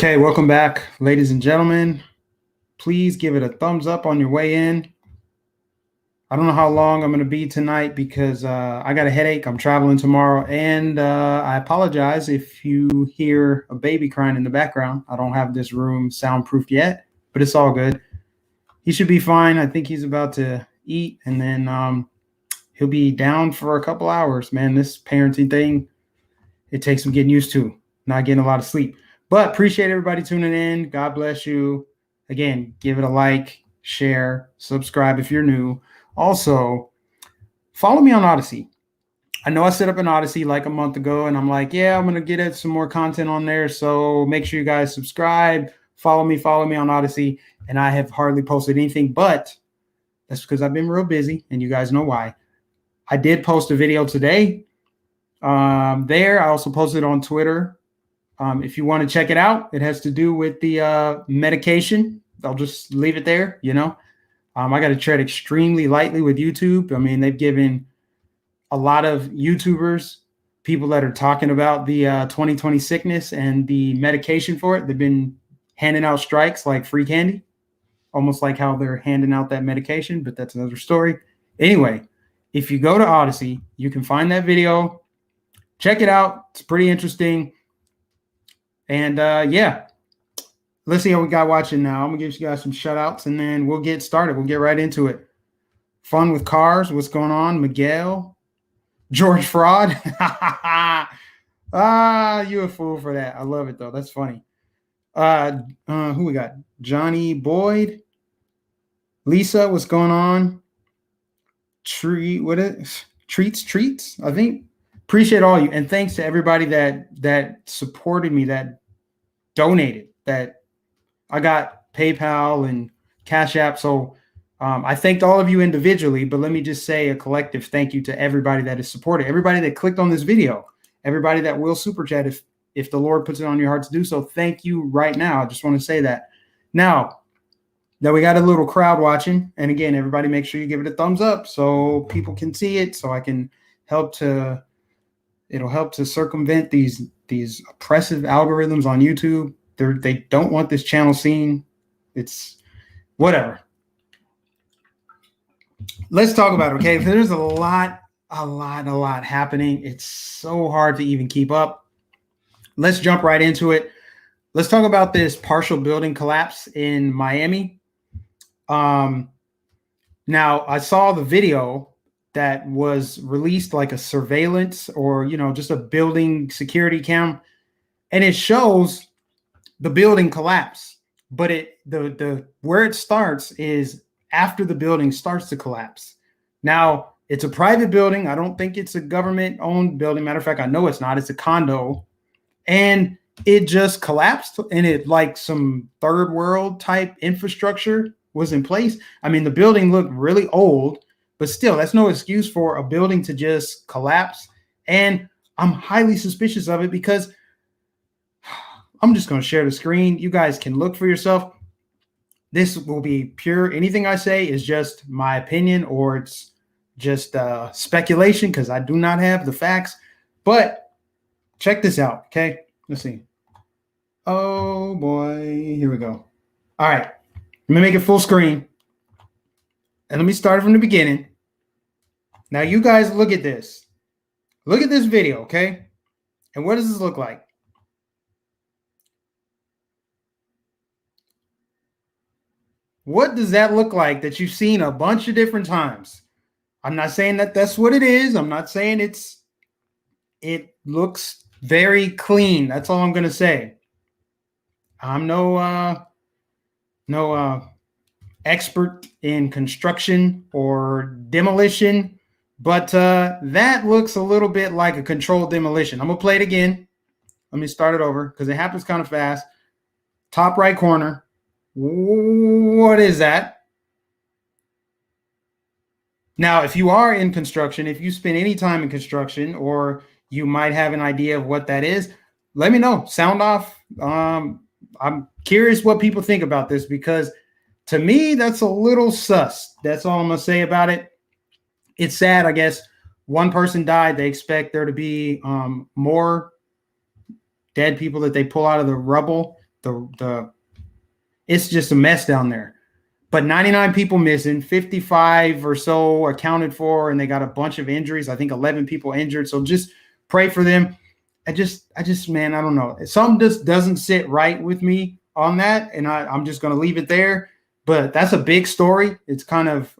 Okay, welcome back, ladies and gentlemen. Please give it a thumbs up on your way in. I don't know how long I'm going to be tonight because I got a headache. I'm traveling tomorrow, and I apologize if you hear a baby crying in the background. I don't have this room soundproofed yet, but it's all good. He should be fine. I think he's about to eat, and then he'll be down for a couple hours. Man, this parenting thing, it takes some getting used to, not getting a lot of sleep. But appreciate everybody tuning in. God bless you. Again, give it a like, share, subscribe if you're new. Also, follow me on ODYSEE. I know I set up an ODYSEE like a month ago, and I'm like, yeah, I'm going to get some more content on there. So make sure you guys subscribe, follow me on ODYSEE. And I have hardly posted anything, but that's because I've been real busy, and you guys know why. I did post a video today there. I also posted on Twitter. If you want to check it out, it has to do with the medication. I'll just leave it there, you know. I got to tread extremely lightly with YouTube. I mean, they've given a lot of YouTubers, people that are talking about the 2020 sickness and the medication for it, they've been handing out strikes like free candy, almost like how they're handing out that medication, but that's another story. Anyway, if you go to ODYSEE, you can find that video. Check it out. It's pretty interesting. And yeah, let's see how we got watching now. I'm going to give you guys some shout outs and then we'll get started. We'll get right into it. Fun with cars. What's going on? Miguel. George Fraud. You a fool for that. I love it, though. That's funny. Who we got? Johnny Boyd. Lisa, what's going on? Treats, I think. Appreciate all you. And thanks to everybody that supported me, that donated, that I got PayPal and Cash App. So I thanked all of you individually, but let me just say a collective thank you to everybody that is supported, everybody that clicked on this video, everybody that will super chat if the Lord puts it on your heart to do so. Thank you right now. I just want to say that. Now that we got a little crowd watching, and again, everybody make sure you give it a thumbs up so people can see it, so I can it'll help to circumvent these oppressive algorithms on YouTube. They don't want this channel seen. It's whatever. Let's talk about it, okay? There's a lot happening. It's so hard to even keep up. Let's jump right into it. Let's talk about this partial building collapse in Miami. Now, I saw the video that was released, like a surveillance or, just a building security cam. And it shows the building collapse, but the where it starts is after the building starts to collapse. Now, it's a private building. I don't think it's a government-owned building. Matter of fact, I know it's not. It's a condo. And it just collapsed, and it like some third world type infrastructure was in place. I mean, the building looked really old, but still, that's no excuse for a building to just collapse. And I'm highly suspicious of it because I'm just going to share the screen. You guys can look for yourself. This will be pure. Anything I say is just my opinion, or it's just speculation because I do not have the facts. But check this out, okay? Let's see. Oh, boy. Here we go. All right. Let me make it full screen. And let me start from the beginning. Now, you guys look at this. Look at this video, okay? And what does this look like? What does that look like that you've seen a bunch of different times? I'm not saying that that's what it is. I'm not saying it looks very clean. That's all I'm going to say. I'm no expert in construction or demolition, but that looks a little bit like a controlled demolition. I'm going to play it again. Let me start it over because it happens kind of fast. Top right corner. What is that? Now, if you are in construction, if you spend any time in construction, or you might have an idea of what that is, let me know. Sound off. I'm curious what people think about this because to me, that's a little sus. That's all I'm going to say about it. It's sad, I guess. One person died. They expect there to be more dead people that they pull out of the rubble. the it's just a mess down there. But 99 people missing, 55 or so accounted for, and they got a bunch of injuries. I think 11 people injured. So just pray for them. I just, man, I don't know. Something just doesn't sit right with me on that, and I'm just going to leave it there. But that's a big story. It's kind of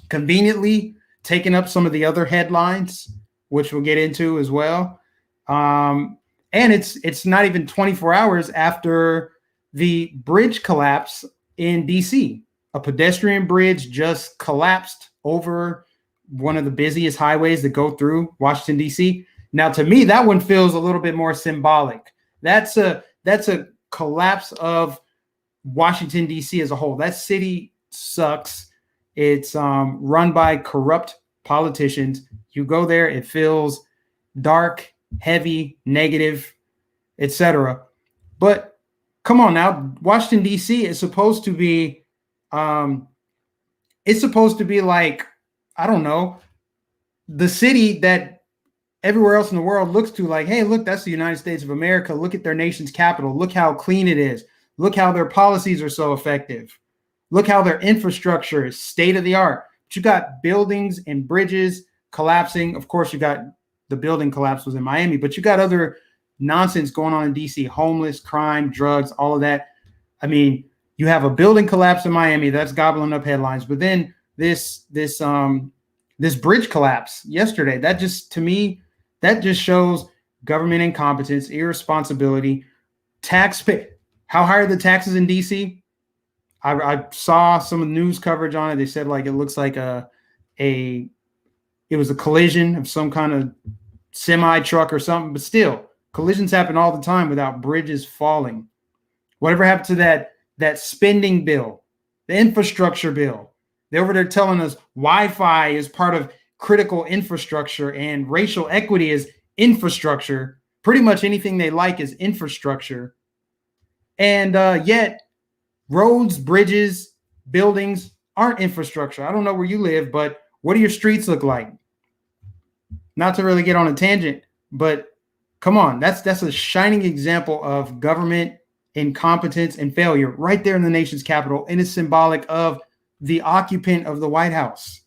conveniently taking up some of the other headlines, which we'll get into as well. And it's not even 24 hours after the bridge collapse in DC. A pedestrian bridge just collapsed over one of the busiest highways that go through Washington, DC. Now, to me, that one feels a little bit more symbolic. That's a collapse of Washington, DC as a whole. That city sucks. It's run by corrupt politicians. You go there, it feels dark, heavy, negative, etc. But come on now, Washington, D.C. is supposed to be, it's supposed to be like, I don't know, the city that everywhere else in the world looks to, like, hey, look, that's the United States of America. Look at their nation's capital. Look how clean it is. Look how their policies are so effective. Look how their infrastructure is state of the art. But you got buildings and bridges collapsing. Of course, you got the building collapse was in Miami, but you got other nonsense going on in DC, homeless, crime, drugs, all of that. I mean, you have a building collapse in Miami that's gobbling up headlines, but then this bridge collapse yesterday, that just, to me, that just shows government incompetence, irresponsibility, how high are the taxes in DC? I saw some news coverage on it. They said like it looks like it was a collision of some kind of semi truck or something, but still, collisions happen all the time without bridges falling. Whatever happened to that spending bill, the infrastructure bill? They're over there telling us Wi-Fi is part of critical infrastructure and racial equity is infrastructure. Pretty much anything they like is infrastructure. And yet roads, bridges, buildings aren't infrastructure. I don't know where you live, but what do your streets look like? Not to really get on a tangent, but come on, that's a shining example of government incompetence and failure right there in the nation's capital, and it's symbolic of the occupant of the White House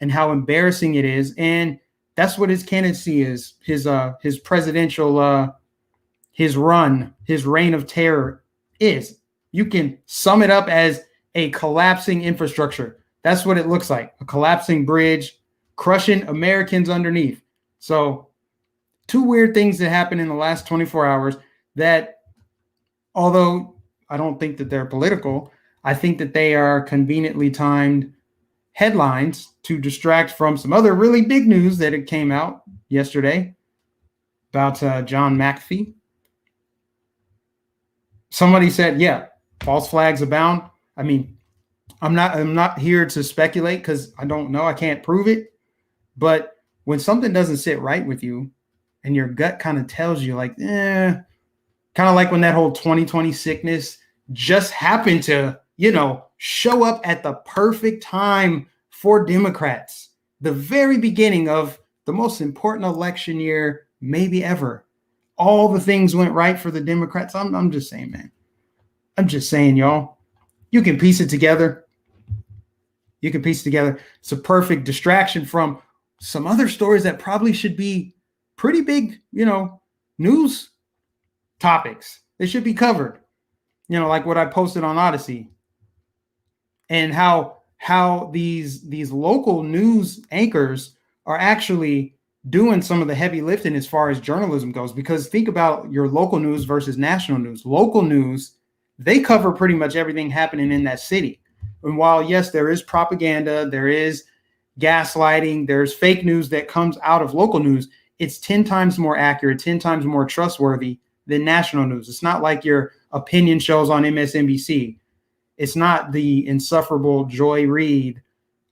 and how embarrassing it is. And that's what his candidacy is, his presidential, his reign of terror is. You can sum it up as a collapsing infrastructure. That's what it looks like, a collapsing bridge, crushing Americans underneath. So two weird things that happened in the last 24 hours that, although I don't think that they're political, I think that they are conveniently timed headlines to distract from some other really big news that it came out yesterday about John McAfee. Somebody said, yeah, false flags abound. I mean, I'm not here to speculate because I don't know. I can't prove it. But when something doesn't sit right with you and your gut kind of tells you like, kind of like when that whole 2020 sickness just happened to, show up at the perfect time for Democrats, the very beginning of the most important election year maybe ever. All the things went right for the Democrats. I'm just saying, man. I'm just saying, y'all. You can piece it together. It's a perfect distraction from some other stories that probably should be pretty big, news topics. They should be covered. Like what I posted on ODYSEE, and how these local news anchors are actually doing some of the heavy lifting as far as journalism goes. Because think about your local news versus national news. Local news, they cover pretty much everything happening in that city. And while, yes, there is propaganda, there is gaslighting, there's fake news that comes out of local news, it's 10 times more accurate, 10 times more trustworthy than national news. It's not like your opinion shows on MSNBC. It's not the insufferable Joy Reid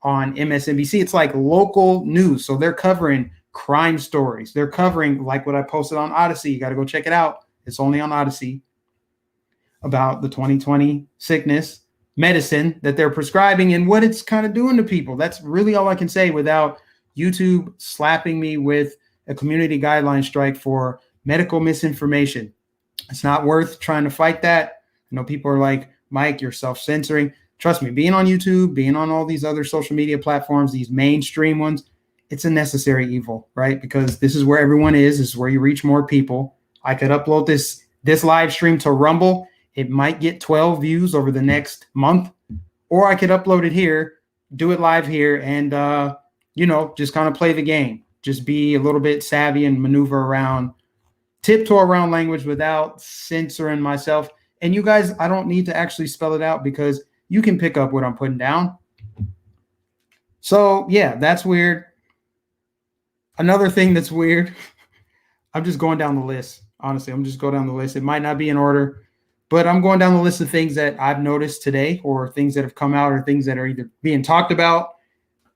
on MSNBC. It's like local news. So they're covering crime stories. They're covering, like what I posted on ODYSEE. You got to go check it out. It's only on ODYSEE, about the 2020 sickness medicine that they're prescribing and what it's kind of doing to people. That's really all I can say without YouTube slapping me with a community guideline strike for medical misinformation. It's not worth trying to fight that. I know people are like, Mike, you're self-censoring. Trust me, being on YouTube, being on all these other social media platforms, these mainstream ones, it's a necessary evil, right? Because this is where everyone is. This is where you reach more people. I could upload this live stream to Rumble. It might get 12 views over the next month, or I could upload it here, do it live here, and just kind of play the game. Just be a little bit savvy and maneuver around, tiptoe around language without censoring myself. And you guys, I don't need to actually spell it out because you can pick up what I'm putting down. So yeah, that's weird. Another thing that's weird, I'm just going down the list. Honestly, I'm just going down the list. It might not be in order, but I'm going down the list of things that I've noticed today, or things that have come out, or things that are either being talked about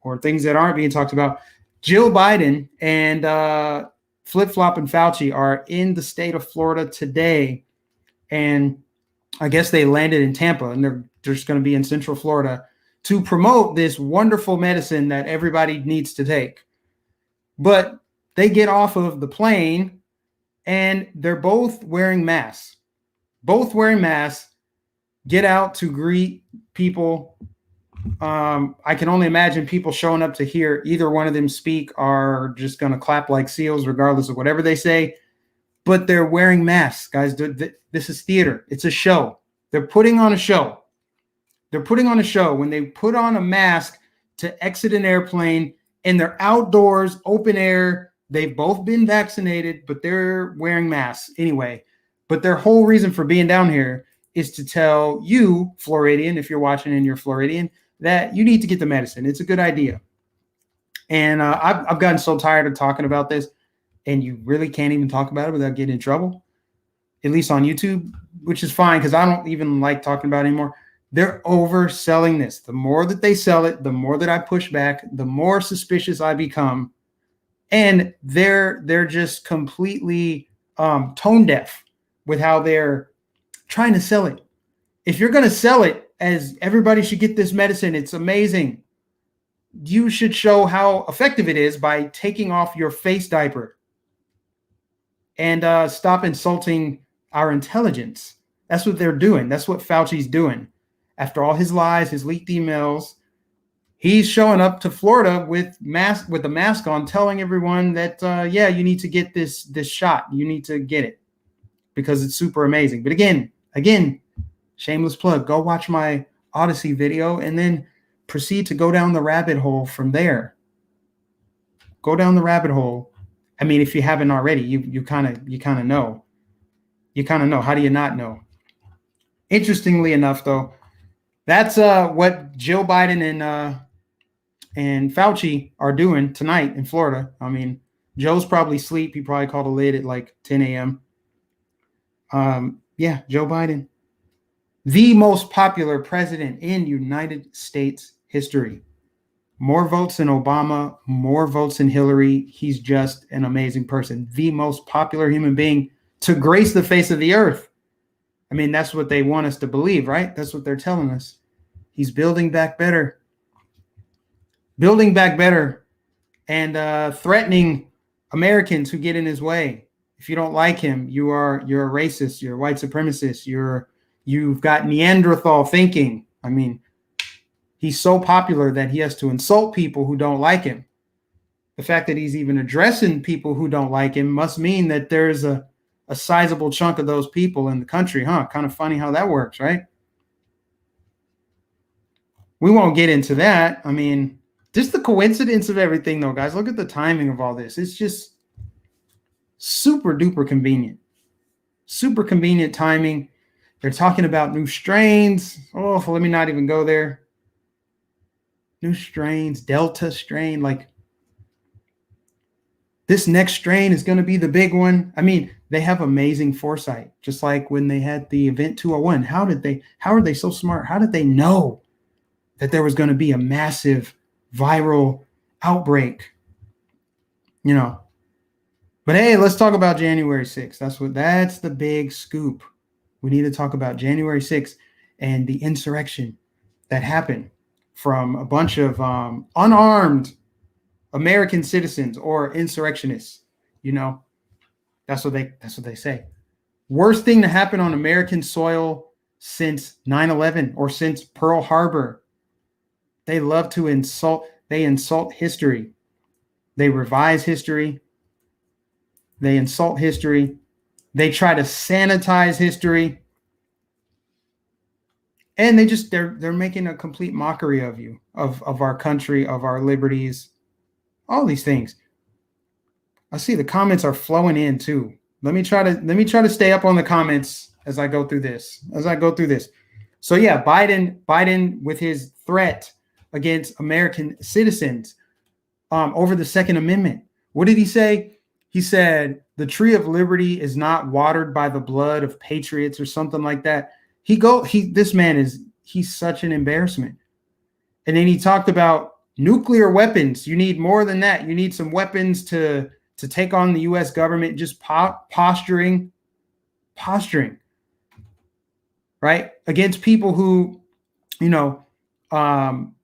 or things that aren't being talked about. Jill Biden and Flip-Flop and Fauci are in the state of Florida today. And I guess they landed in Tampa, and they're just going to be in Central Florida to promote this wonderful medicine that everybody needs to take. But they get off of the plane and they're both wearing masks. Both wearing masks, get out to greet people. I can only imagine people showing up to hear either one of them speak are just going to clap like seals, regardless of whatever they say. But they're wearing masks, guys. This is theater. It's a show. They're putting on a show. They're putting on a show. When they put on a mask to exit an airplane and they're outdoors, open air, they've both been vaccinated, but they're wearing masks anyway. But their whole reason for being down here is to tell you, Floridian, if you're watching and you're Floridian, that you need to get the medicine. It's a good idea. And I've gotten so tired of talking about this, and you really can't even talk about it without getting in trouble, at least on YouTube, which is fine because I don't even like talking about it anymore. They're overselling this. The more that they sell it, the more that I push back, the more suspicious I become. And they're just completely tone deaf with how they're trying to sell it. If you're going to sell it as everybody should get this medicine, it's amazing, you should show how effective it is by taking off your face diaper and stop insulting our intelligence. That's what they're doing. That's what Fauci's doing. After all his lies, his leaked emails, he's showing up to Florida with a mask on, telling everyone that, you need to get this shot. You need to get it because it's super amazing. But again, shameless plug, go watch my ODYSEE video and then proceed to go down the rabbit hole from there. Go down the rabbit hole. I mean, if you haven't already, you kind of know. You kind of know. How do you not know? Interestingly enough, though, that's what Jill Biden and Fauci are doing tonight in Florida. I mean, Joe's probably asleep. He probably called a lid at like 10 a.m. Joe Biden, the most popular president in United States history. More votes than Obama, more votes than Hillary. He's just an amazing person. The most popular human being to grace the face of the earth. I mean, that's what they want us to believe, right? That's what they're telling us. He's building back better. Building back better and threatening Americans who get in his way. If you don't like him, you're a racist, you're a white supremacist, you've got Neanderthal thinking. I mean, he's so popular that he has to insult people who don't like him. The fact that he's even addressing people who don't like him must mean that there's a sizable chunk of those people in the country, huh? Kind of funny how that works, right? We won't get into that. I mean, just the coincidence of everything, though, guys. Look at the timing of all this. It's just super duper convenient. Super convenient timing. They're talking about new strains. Oh, let me not even go there. New strains, Delta strain, like this next strain is going to be the big one. I mean, they have amazing foresight, just like when they had the event 201. How are they so smart? How did they know that there was going to be a massive viral outbreak? But hey, let's talk about January 6th. That's the big scoop. We need to talk about January 6th and the insurrection that happened from a bunch of unarmed American citizens or insurrectionists. That's what they say. Worst thing to happen on American soil since 9/11 or since Pearl Harbor. They love to insult. They insult history. They revise history. They insult history. They try to sanitize history. And they're making a complete mockery of you, of our country, of our liberties, all these things. I see the comments are flowing in too. Let me try to stay up on the comments as I go through this. So yeah, Biden with his threat against American citizens over the Second Amendment. What did he say? He said the tree of liberty is not watered by the blood of patriots or something like that. This man he's such an embarrassment. And then he talked about nuclear weapons. You need more than that. You need some weapons to take on the U.S. government. Just posturing, right, against people who,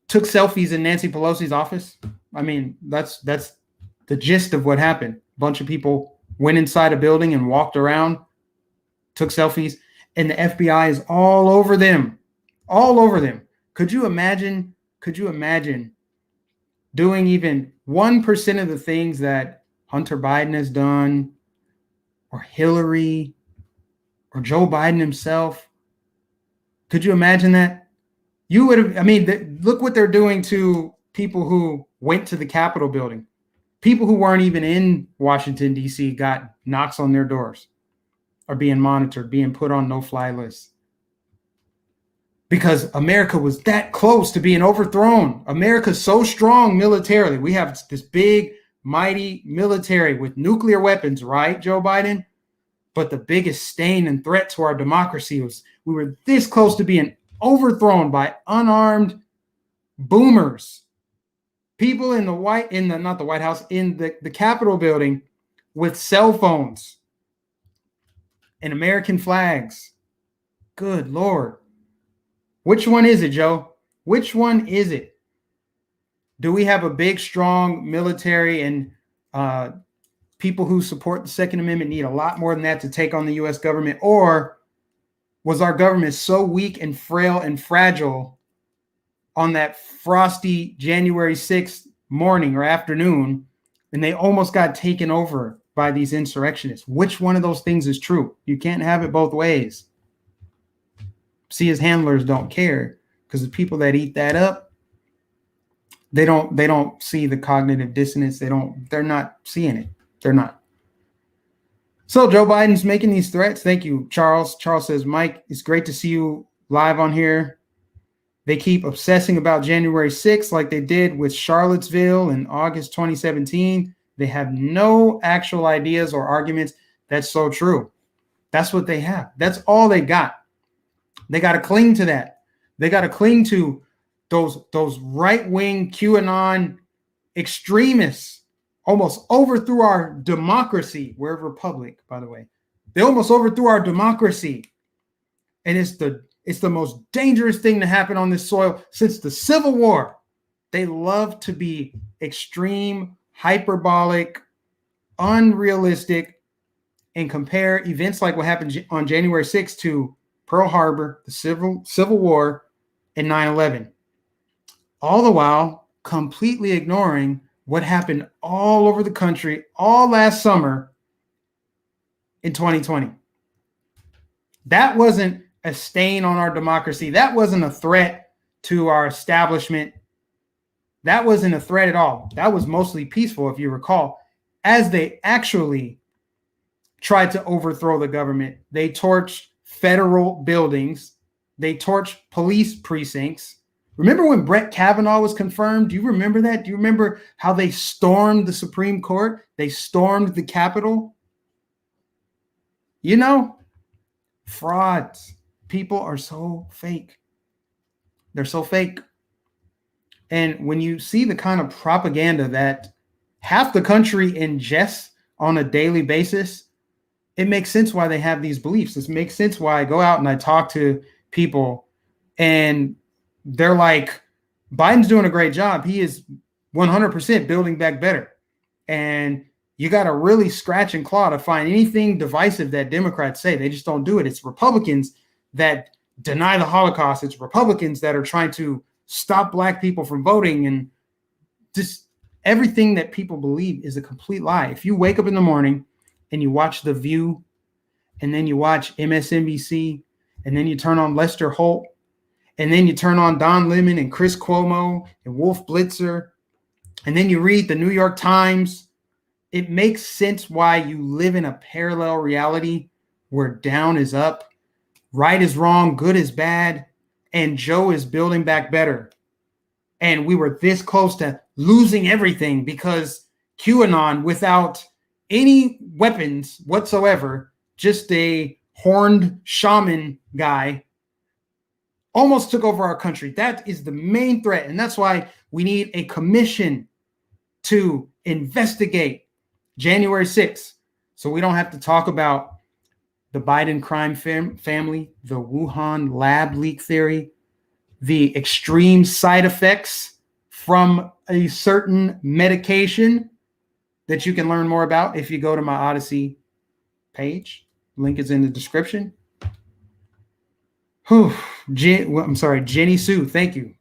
took selfies in Nancy Pelosi's office. I mean, that's the gist of what happened. A bunch of people went inside a building and walked around, took selfies, and the FBI is all over them. Could you imagine doing even 1% of the things that Hunter Biden has done, or Hillary, or Joe Biden himself? Could you imagine that? You would have, look what they're doing to people who went to the Capitol building. People who weren't even in Washington, D.C. got knocks on their doors, are being monitored, being put on no-fly lists. Because America was that close to being overthrown. America's so strong militarily. We have this big, mighty military with nuclear weapons, right, Joe Biden? But the biggest stain and threat to our democracy was we were this close to being overthrown by unarmed boomers. People in the Capitol building with cell phones and American flags. Good Lord. Which one is it, Joe? Which one is it? Do we have a big, strong military, and people who support the Second Amendment need a lot more than that to take on the U.S. government? Or was our government so weak and frail and fragile on that frosty January 6th morning or afternoon, and they almost got taken over by these insurrectionists? Which one of those things is true? You can't have it both ways. See, his handlers don't care, because the people that eat that up, they don't see the cognitive dissonance. They're not seeing it. They're not. So Joe Biden's making these threats. Thank you, Charles. Charles says, Mike, it's great to see you live on here. They keep obsessing about January 6th like they did with Charlottesville in August 2017. They have no actual ideas or arguments. That's so true. That's what they have. That's all they got. They got to cling to that. They got to cling to those right-wing QAnon extremists. Almost overthrew our democracy. We're a republic, by the way. They almost overthrew our democracy. And it's the most dangerous thing to happen on this soil since the Civil War. They love to be extreme, hyperbolic, unrealistic, and compare events like what happened on January 6th to Pearl Harbor, the Civil War, and 9/11. All the while completely ignoring what happened all over the country all last summer in 2020. That wasn't a stain on our democracy. That wasn't a threat to our establishment. That wasn't a threat at all. That was mostly peaceful, if you recall, as they actually tried to overthrow the government. They torched federal buildings. They torched police precincts. Remember when Brett Kavanaugh was confirmed? Do you remember that? Do you remember how they stormed the Supreme Court? They stormed the Capitol? Frauds. People are so fake. They're so fake. And when you see the kind of propaganda that half the country ingests on a daily basis, it makes sense why they have these beliefs. It makes sense why I go out and I talk to people and they're like, Biden's doing a great job. He is 100% building back better. And You got to really scratch and claw to find anything divisive that Democrats say. They just don't do it. It's Republicans that deny the Holocaust. It's Republicans that are trying to stop Black people from voting, and just everything that people believe is a complete lie. If you wake up in the morning and you watch The View, and then you watch MSNBC, and then you turn on Lester Holt, and then you turn on Don Lemon and Chris Cuomo and Wolf Blitzer, and then you read the New York Times, it makes sense why you live in a parallel reality where down is up, right is wrong, good is bad, and Joe is building back better. And we were this close to losing everything because QAnon, without any weapons whatsoever, just a horned shaman guy, almost took over our country. That is the main threat. And that's why we need a commission to investigate January 6th. So we don't have to talk about the Biden crime family, the Wuhan lab leak theory, the extreme side effects from a certain medication that you can learn more about if you go to my ODYSEE page. Link is in the description. I'm sorry, Jenny Sue. Thank you.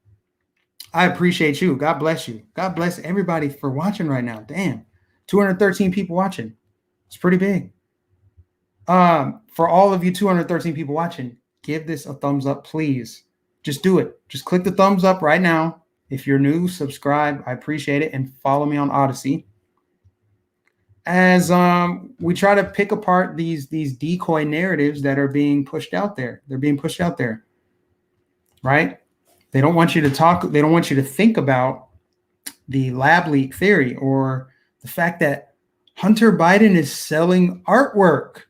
I appreciate you. God bless you. God bless everybody for watching right now. Damn, 213 people watching. It's pretty big. For all of you 213 people watching, give this a thumbs up, please. Just do it. Just click the thumbs up right now. If you're new, subscribe. I appreciate it. And follow me on ODYSEE. As we try to pick apart these decoy narratives that are being pushed out there. They're being pushed out there, right? They don't want you to talk. They don't want you to think about the lab leak theory or the fact that Hunter Biden is selling artwork.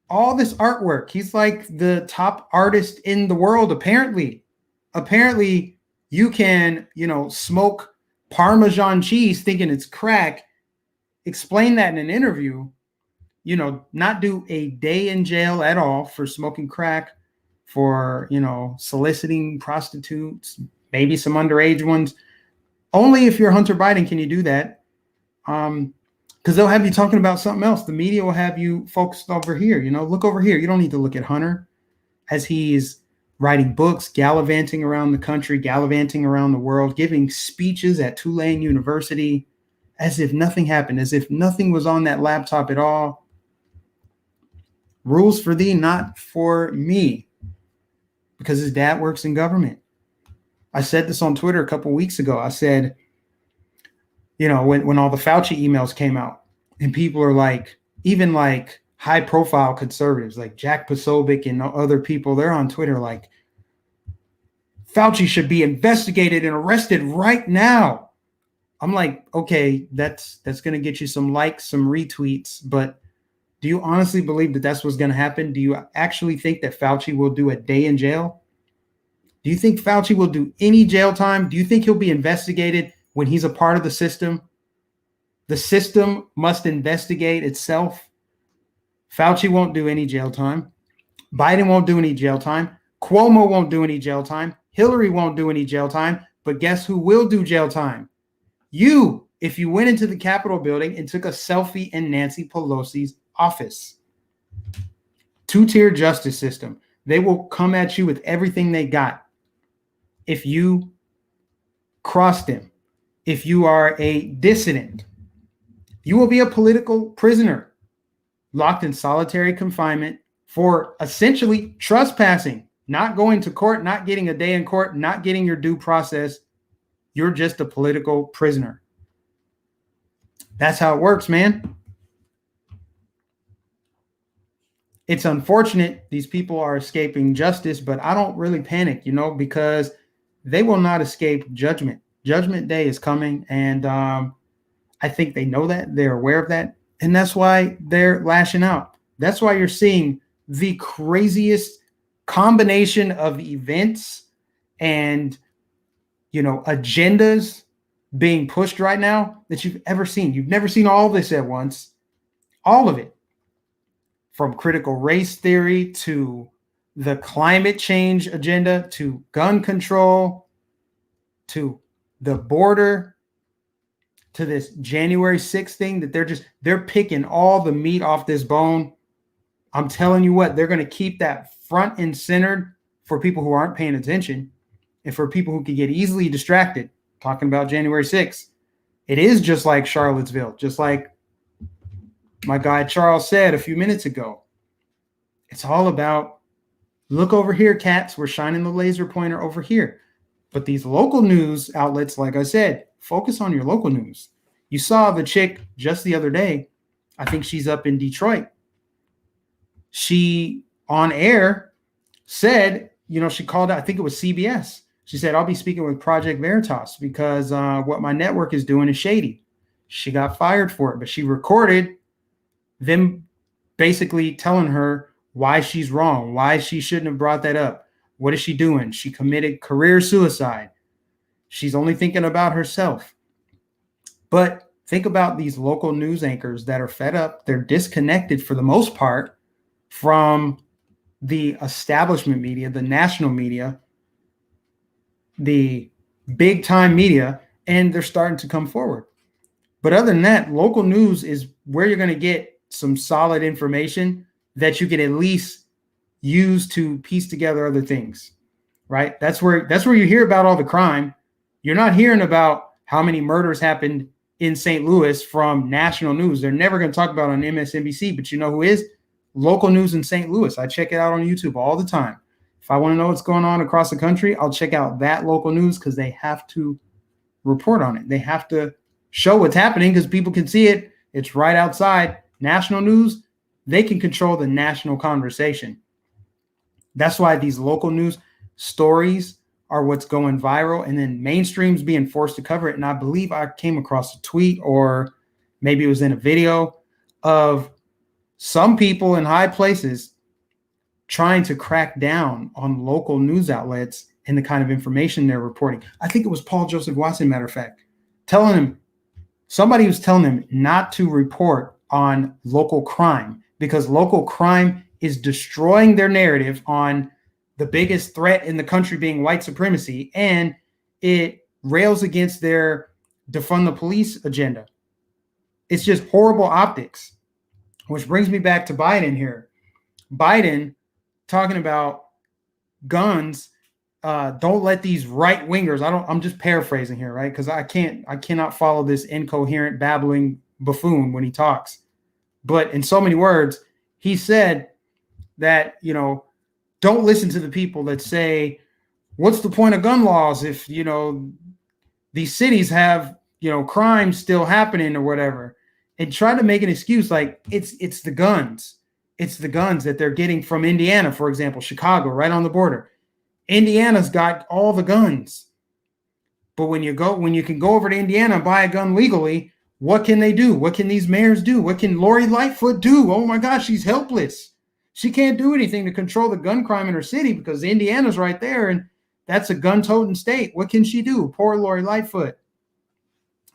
All this artwork. He's like the top artist in the world, apparently. Apparently, you can, smoke Parmesan cheese thinking it's crack. Explain that in an interview, not do a day in jail at all for smoking crack, for, soliciting prostitutes, maybe some underage ones. Only if you're Hunter Biden can you do that. Because they'll have you talking about something else. The media will have you focused over here. Look over here. You don't need to look at Hunter as he's writing books, gallivanting around the country, gallivanting around the world, giving speeches at Tulane University, as if nothing happened, as if nothing was on that laptop at all. Rules for thee, not for me, because his dad works in government. I said this on Twitter a couple weeks ago. I said, when all the Fauci emails came out, and people are like, even like high profile conservatives like Jack Posobiec and other people, they're on Twitter like, Fauci should be investigated and arrested right now. I'm like, okay, that's going to get you some likes, some retweets, but do you honestly believe that that's what's going to happen? Do you actually think that Fauci will do a day in jail? Do you think Fauci will do any jail time? Do you think he'll be investigated when he's a part of the system? The system must investigate itself. Fauci won't do any jail time. Biden won't do any jail time. Cuomo won't do any jail time. Hillary won't do any jail time. But guess who will do jail time? You, if you went into the Capitol building and took a selfie in Nancy Pelosi's office. Two-tier justice system. They will come at you with everything they got. If you cross them, if you are a dissident, you will be a political prisoner, locked in solitary confinement for essentially trespassing, not going to court, not getting a day in court, not getting your due process. You're just a political prisoner. That's how it works, man. It's unfortunate these people are escaping justice, but I don't really panic, because they will not escape judgment. Judgment day is coming, and I think they know that. They're aware of that, and that's why they're lashing out. That's why you're seeing the craziest combination of events and agendas being pushed right now that you've ever seen. You've never seen all this at once. All of it. From critical race theory to the climate change agenda to gun control to the border to this January 6th thing that they're picking all the meat off this bone. I'm telling you what, they're going to keep that front and centered for people who aren't paying attention and for people who can get easily distracted. Talking about January 6th. It is just like Charlottesville, just like my guy Charles said a few minutes ago. It's all about, look over here, cats. We're shining the laser pointer over here. But these local news outlets, like I said, focus on your local news. You saw the chick just the other day. I think she's up in Detroit. She, on air, said, she called out, I think it was CBS. She said, I'll be speaking with Project Veritas because what my network is doing is shady. She got fired for it, but she recorded them basically telling her why she's wrong, why she shouldn't have brought that up. What is she doing? She committed career suicide. She's only thinking about herself. But think about these local news anchors that are fed up. They're disconnected for the most part from the establishment media, the national media, the big time media, and they're starting to come forward. But other than that, local news is where you're going to get some solid information that you can at least use to piece together other things, right? That's where you hear about all the crime. You're not hearing about how many murders happened in St. Louis from national news. They're never going to talk about it on MSNBC, but you know who is? Local news in St. Louis. I check it out on YouTube all the time. If I want to know what's going on across the country, I'll check out that local news because they have to report on it. They have to show what's happening because people can see it. It's right outside. National news, they can control the national conversation. That's why these local news stories are what's going viral, and then mainstream's being forced to cover it. And I believe I came across a tweet, or maybe it was in a video, of some people in high places trying to crack down on local news outlets and the kind of information they're reporting. I think it was Paul Joseph Watson, matter of fact, somebody was telling him not to report on local crime because local crime is destroying their narrative on the biggest threat in the country being white supremacy, and it rails against their defund the police agenda. It's just horrible optics, which brings me back to Biden here. Biden talking about guns. Don't let these right wingers. I'm just paraphrasing here, right? Because I cannot follow this incoherent babbling buffoon when he talks. But in so many words, he said that, don't listen to the people that say, what's the point of gun laws if, these cities have, crime still happening or whatever, and try to make an excuse like it's the guns. It's the guns that they're getting from Indiana, for example, Chicago, right on the border. Indiana's got all the guns. But when you can go over to Indiana and buy a gun legally, what can they do? What can these mayors do? What can Lori Lightfoot do? Oh my gosh, she's helpless. She can't do anything to control the gun crime in her city because Indiana's right there and that's a gun-toting state. What can she do? Poor Lori Lightfoot.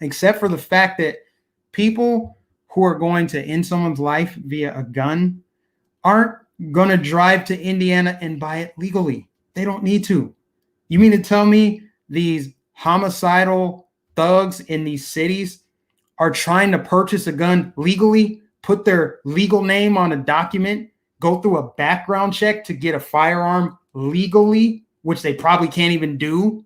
Except for the fact that people who are going to end someone's life via a gun aren't going to drive to Indiana and buy it legally. They don't need to. You mean to tell me these homicidal thugs in these cities are trying to purchase a gun legally, put their legal name on a document, go through a background check to get a firearm legally, which they probably can't even do,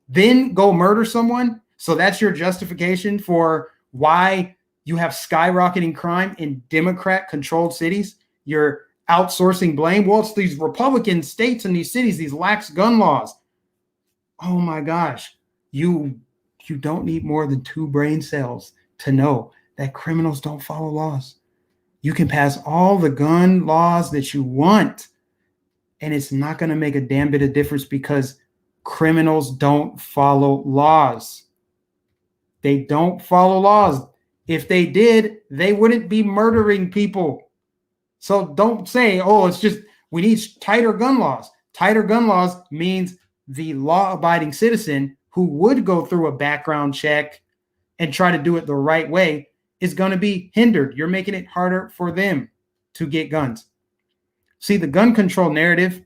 then go murder someone? So that's your justification for why you have skyrocketing crime in Democrat-controlled cities? You're outsourcing blame? Well, it's these Republican states and these cities, these lax gun laws. Oh my gosh. You don't need more than 2 brain cells to know that criminals don't follow laws. You can pass all the gun laws that you want, and it's not going to make a damn bit of difference because criminals don't follow laws. They don't follow laws. If they did, they wouldn't be murdering people. So don't say, oh, it's just we need tighter gun laws. Tighter gun laws means the law-abiding citizen who would go through a background check and try to do it the right way is going to be hindered. You're making it harder for them to get guns. See, the gun control narrative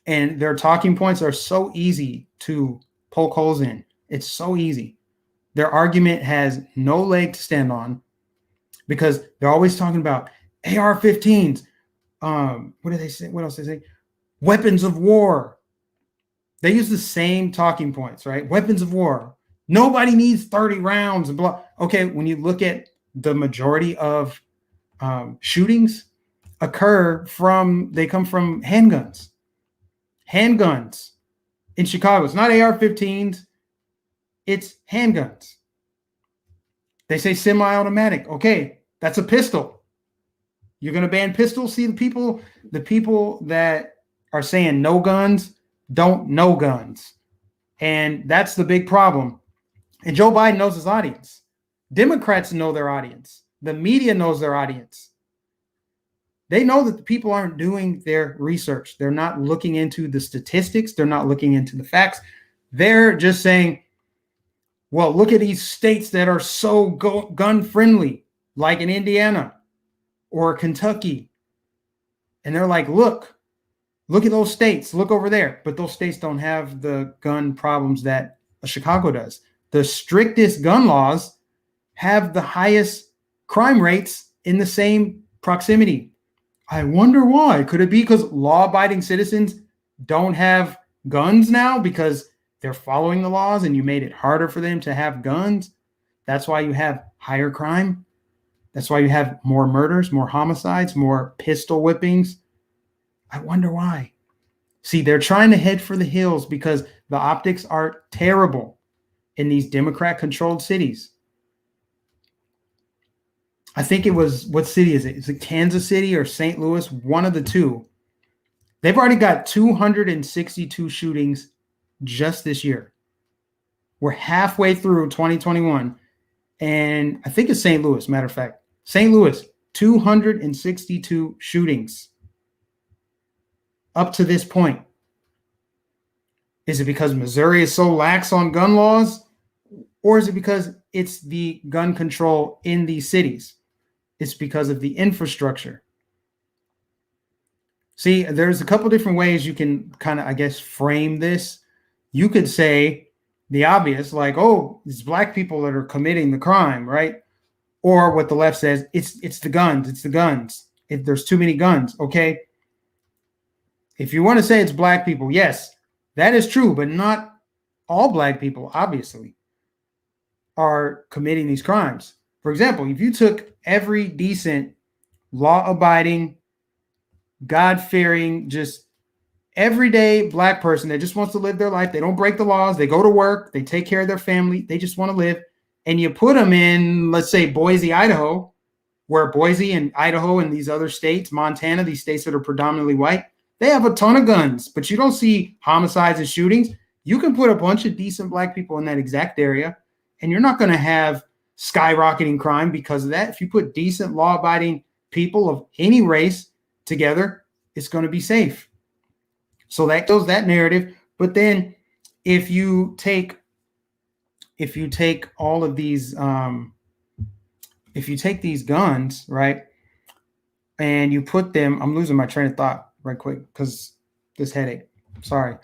and their talking points are so easy to poke holes in. It's so easy. Their argument has no leg to stand on because they're always talking about AR-15s. What do they say? What else do they say? Weapons of war. They use the same talking points, right? Weapons of war. Nobody needs 30 rounds and blah. Okay, when you look at the majority of shootings they come from handguns. Handguns in Chicago. It's not AR-15s. It's handguns. They say semi-automatic. Okay, that's a pistol. You're going to ban pistols? See, the people that are saying no guns don't know guns. And that's the big problem. And Joe Biden knows his audience. Democrats know their audience. The media knows their audience. They know that the people aren't doing their research. They're not looking into the statistics. They're not looking into the facts. They're just saying, well, look at these states that are so gun friendly, like in Indiana or Kentucky. And they're like, look at those states. Look over there. But those states don't have the gun problems that Chicago does. The strictest gun laws have the highest crime rates in the same proximity. I wonder why. Could it be because law-abiding citizens don't have guns now because they're following the laws and you made it harder for them to have guns? That's why you have higher crime. That's why you have more murders, more homicides, more pistol whippings. I wonder why. See, they're trying to head for the hills because the optics are terrible in these Democrat-controlled cities. I think it was, what city is it? Is it Kansas City or St. Louis? One of the two. They've already got 262 shootings just this year. We're halfway through 2021. And I think it's St. Louis, matter of fact. St. Louis, 262 shootings up to this point. Is it because Missouri is so lax on gun laws? Or is it because it's the gun control in these cities? It's because of the infrastructure. See, there's a couple different ways you can kind of, I guess, frame this. You could say the obvious, like, oh, it's black people that are committing the crime, right? Or what the left says, it's the guns, it's the guns. If there's too many guns, okay? If you want to say it's black people, yes, that is true, but not all black people, obviously, are committing these crimes. For example, if you took every decent, law-abiding, God-fearing, just everyday black person that just wants to live their life, they don't break the laws, they go to work, they take care of their family, they just want to live, and you put them in, let's say, Boise, Idaho, where Boise and Idaho and these other states, Montana, these states that are predominantly white, they have a ton of guns, but you don't see homicides and shootings. You can put a bunch of decent black people in that exact area, and you're not going to have skyrocketing crime because of that. If you put decent, law-abiding people of any race together, it's going to be safe. So that goes that narrative. But then if you take all of these, if you take these guns, right, and you put them, I'm losing my train of thought right quick because this headache. Sorry.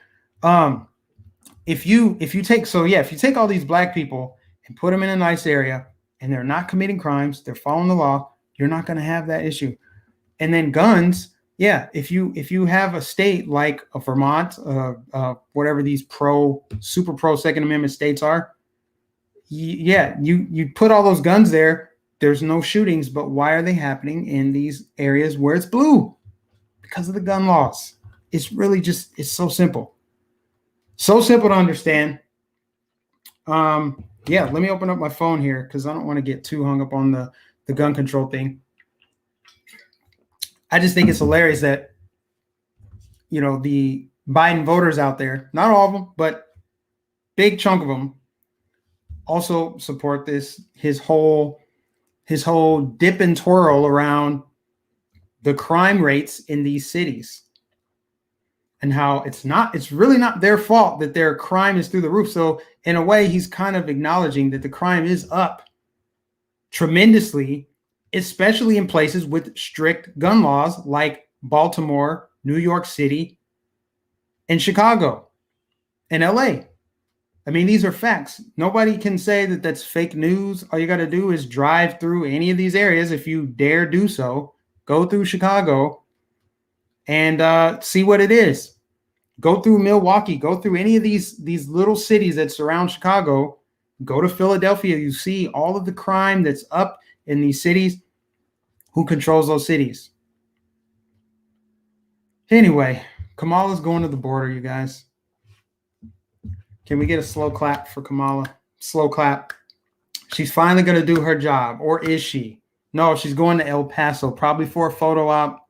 If you take all these black people and put them in a nice area and they're not committing crimes, they're following the law, you're not going to have that issue. And then guns, yeah, if you have a state like Vermont, whatever these super pro Second Amendment states are, you put all those guns there, there's no shootings, but why are they happening in these areas where it's blue? Because of the gun laws. It's really just, it's so simple. So simple to understand. Yeah, let me open up my phone here because I don't want to get too hung up on the gun control thing. I just think it's hilarious that, the Biden voters out there, not all of them, but big chunk of them, also support his whole dip and twirl around the crime rates in these cities and how it's really not their fault that their crime is through the roof. So in a way, he's kind of acknowledging that the crime is up tremendously, especially in places with strict gun laws like Baltimore, New York City, and Chicago, and LA. I mean, these are facts. Nobody can say that that's fake news. All you got to do is drive through any of these areas, if you dare do so. Go through Chicago and see what it is. Go through Milwaukee. Go through any of these little cities that surround Chicago. Go to Philadelphia. You see all of the crime that's up in these cities. Who controls those cities? Anyway, Kamala's going to the border, you guys. Can we get a slow clap for Kamala? Slow clap. She's finally going to do her job. Or is she? No, she's going to El Paso, probably for a photo op.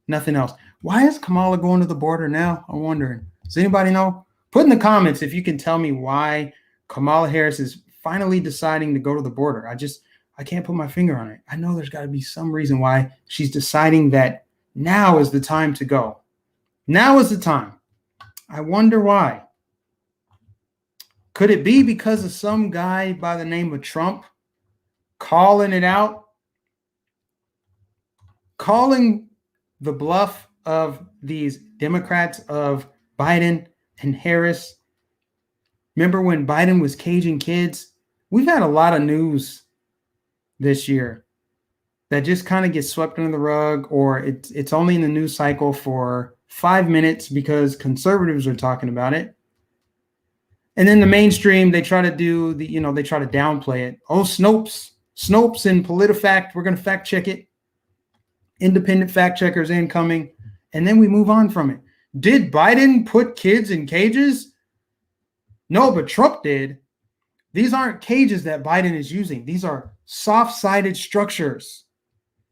Nothing else. Why is Kamala going to the border now? I'm wondering. Does anybody know? Put in the comments if you can tell me why Kamala Harris is finally deciding to go to the border. I can't put my finger on it. I know there's got to be some reason why she's deciding that now is the time to go. Now is the time. I wonder why. Could it be because of some guy by the name of Trump calling it out? Calling the bluff of these Democrats, of Biden and Harris. Remember when Biden was caging kids? We've had a lot of news this year that just kind of gets swept under the rug, or it's only in the news cycle for 5 minutes because conservatives are talking about it. And then the mainstream, they try to do they try to downplay it. Oh, Snopes and PolitiFact, we're going to fact check it. Independent fact checkers incoming. And then we move on from it. Did Biden put kids in cages? No, but Trump did. These aren't cages that Biden is using. These are soft-sided structures.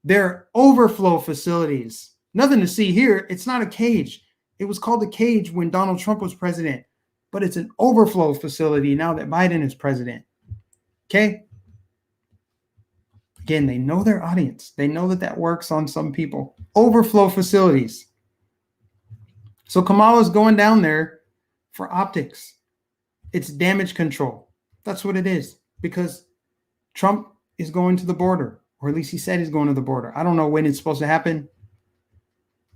They're overflow facilities. Nothing to see here. It's not a cage. It was called a cage when Donald Trump was president. But it's an overflow facility now that Biden is president. Okay? Again, they know their audience. They know that works on some people. Overflow facilities. So Kamala's going down there for optics. It's damage control. That's what it is. Because Trump is going to the border. Or at least he said he's going to the border. I don't know when it's supposed to happen.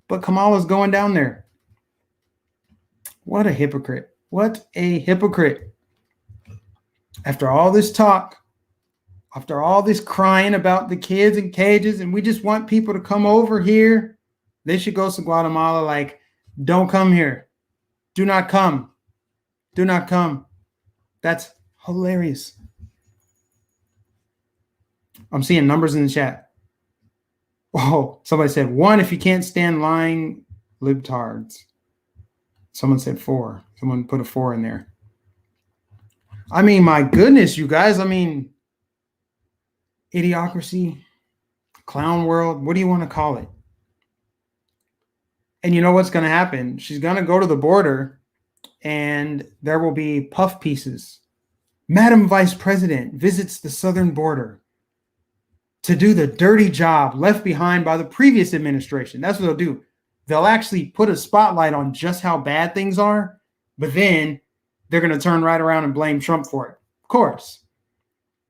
But Kamala's going down there. What a hypocrite. What a hypocrite. After all this talk, after all this crying about the kids in cages, and we just want people to come over here, they should go to Guatemala like, don't come here. Do not come. Do not come. That's hilarious. I'm seeing numbers in the chat. Oh, somebody said 1 if you can't stand lying libtards. Someone said 4. Someone put a 4 in there. I mean, my goodness, you guys. I mean, idiocracy, clown world, what do you want to call it? And you know what's going to happen? She's going to go to the border and there will be puff pieces. Madam Vice President visits the southern border to do the dirty job left behind by the previous administration. That's what they'll do. They'll actually put a spotlight on just how bad things are, but then they're going to turn right around and blame Trump for it. Of course.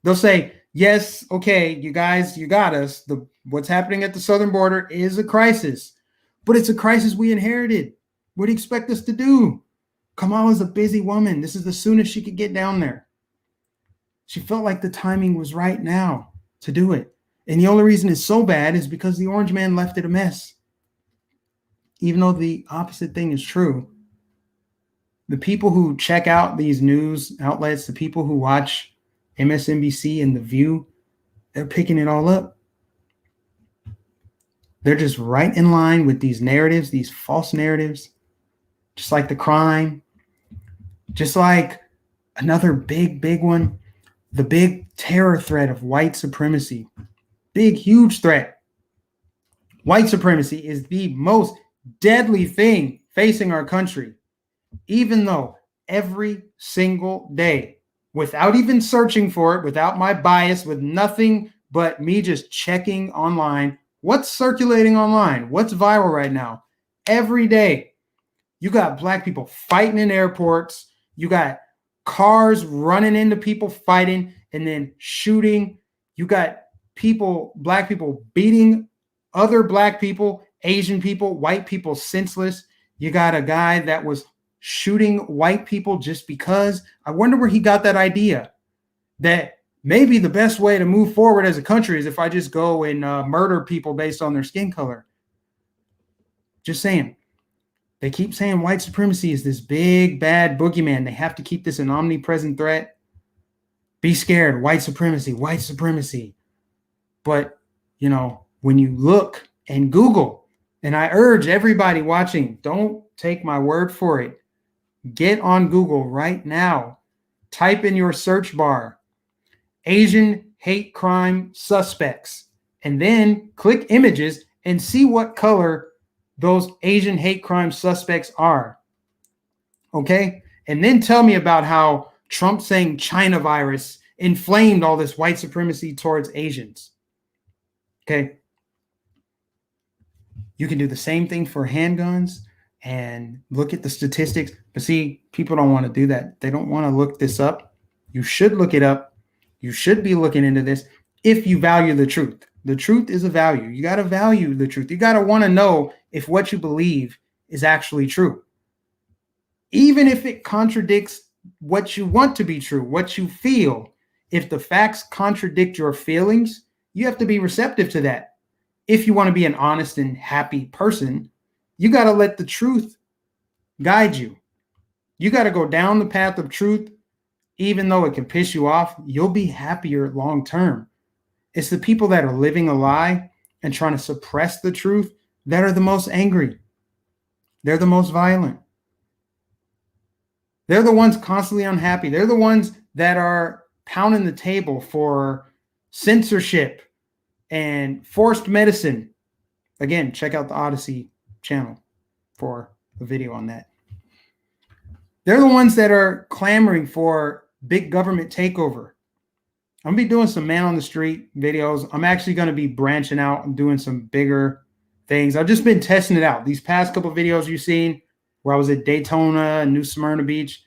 They'll say, yes, okay, you guys, you got us. What's happening at the southern border is a crisis, but it's a crisis we inherited. What do you expect us to do? Kamala's a busy woman. This is the soonest she could get down there. She felt like the timing was right now to do it. And the only reason it's so bad is because the orange man left it a mess. Even though the opposite thing is true. The people who check out these news outlets, the people who watch MSNBC and The View, they're picking it all up. They're just right in line with these narratives, these false narratives, just like the crime, just like another big one, the big terror threat of white supremacy. Big, huge threat. White supremacy is the most deadly thing facing our country, even though every single day, without even searching for it, without my bias, with nothing but me just checking online, what's circulating online, what's viral right now, every day, you got black people fighting in airports, you got cars running into people fighting and then shooting, you got black people beating other black people, Asian people, white people senseless. You got a guy that was shooting white people just because. I wonder where he got that idea that maybe the best way to move forward as a country is if I just go and murder people based on their skin color. Just saying. They keep saying white supremacy is this big, bad boogeyman. They have to keep this an omnipresent threat. Be scared, white supremacy, white supremacy. But, you know, when you look and Google, and I urge everybody watching, don't take my word for it. Get on Google right now. Type in your search bar, Asian hate crime suspects, and then click images and see what color those Asian hate crime suspects are. Okay? And then tell me about how Trump saying China virus inflamed all this white supremacy towards Asians. Okay? You can do the same thing for handguns and look at the statistics. But see, people don't want to do that. They don't want to look this up. You should look it up. You should be looking into this if you value the truth. The truth is a value. You got to value the truth. You got to want to know if what you believe is actually true. Even if it contradicts what you want to be true, what you feel, if the facts contradict your feelings, you have to be receptive to that. If you want to be an honest and happy person, you got to let the truth guide you. You got to go down the path of truth, even though it can piss you off. You'll be happier long term. It's the people that are living a lie and trying to suppress the truth that are the most angry. They're the most violent. They're the ones constantly unhappy. They're the ones that are pounding the table for censorship and forced medicine. Again, check out the ODYSEE channel for a video on that. They're the ones that are clamoring for big government takeover. I'm going to be doing some man on the street videos. I'm actually going to be branching out and doing some bigger things. I've just been testing it out. These past couple of videos you've seen where I was at Daytona and New Smyrna Beach,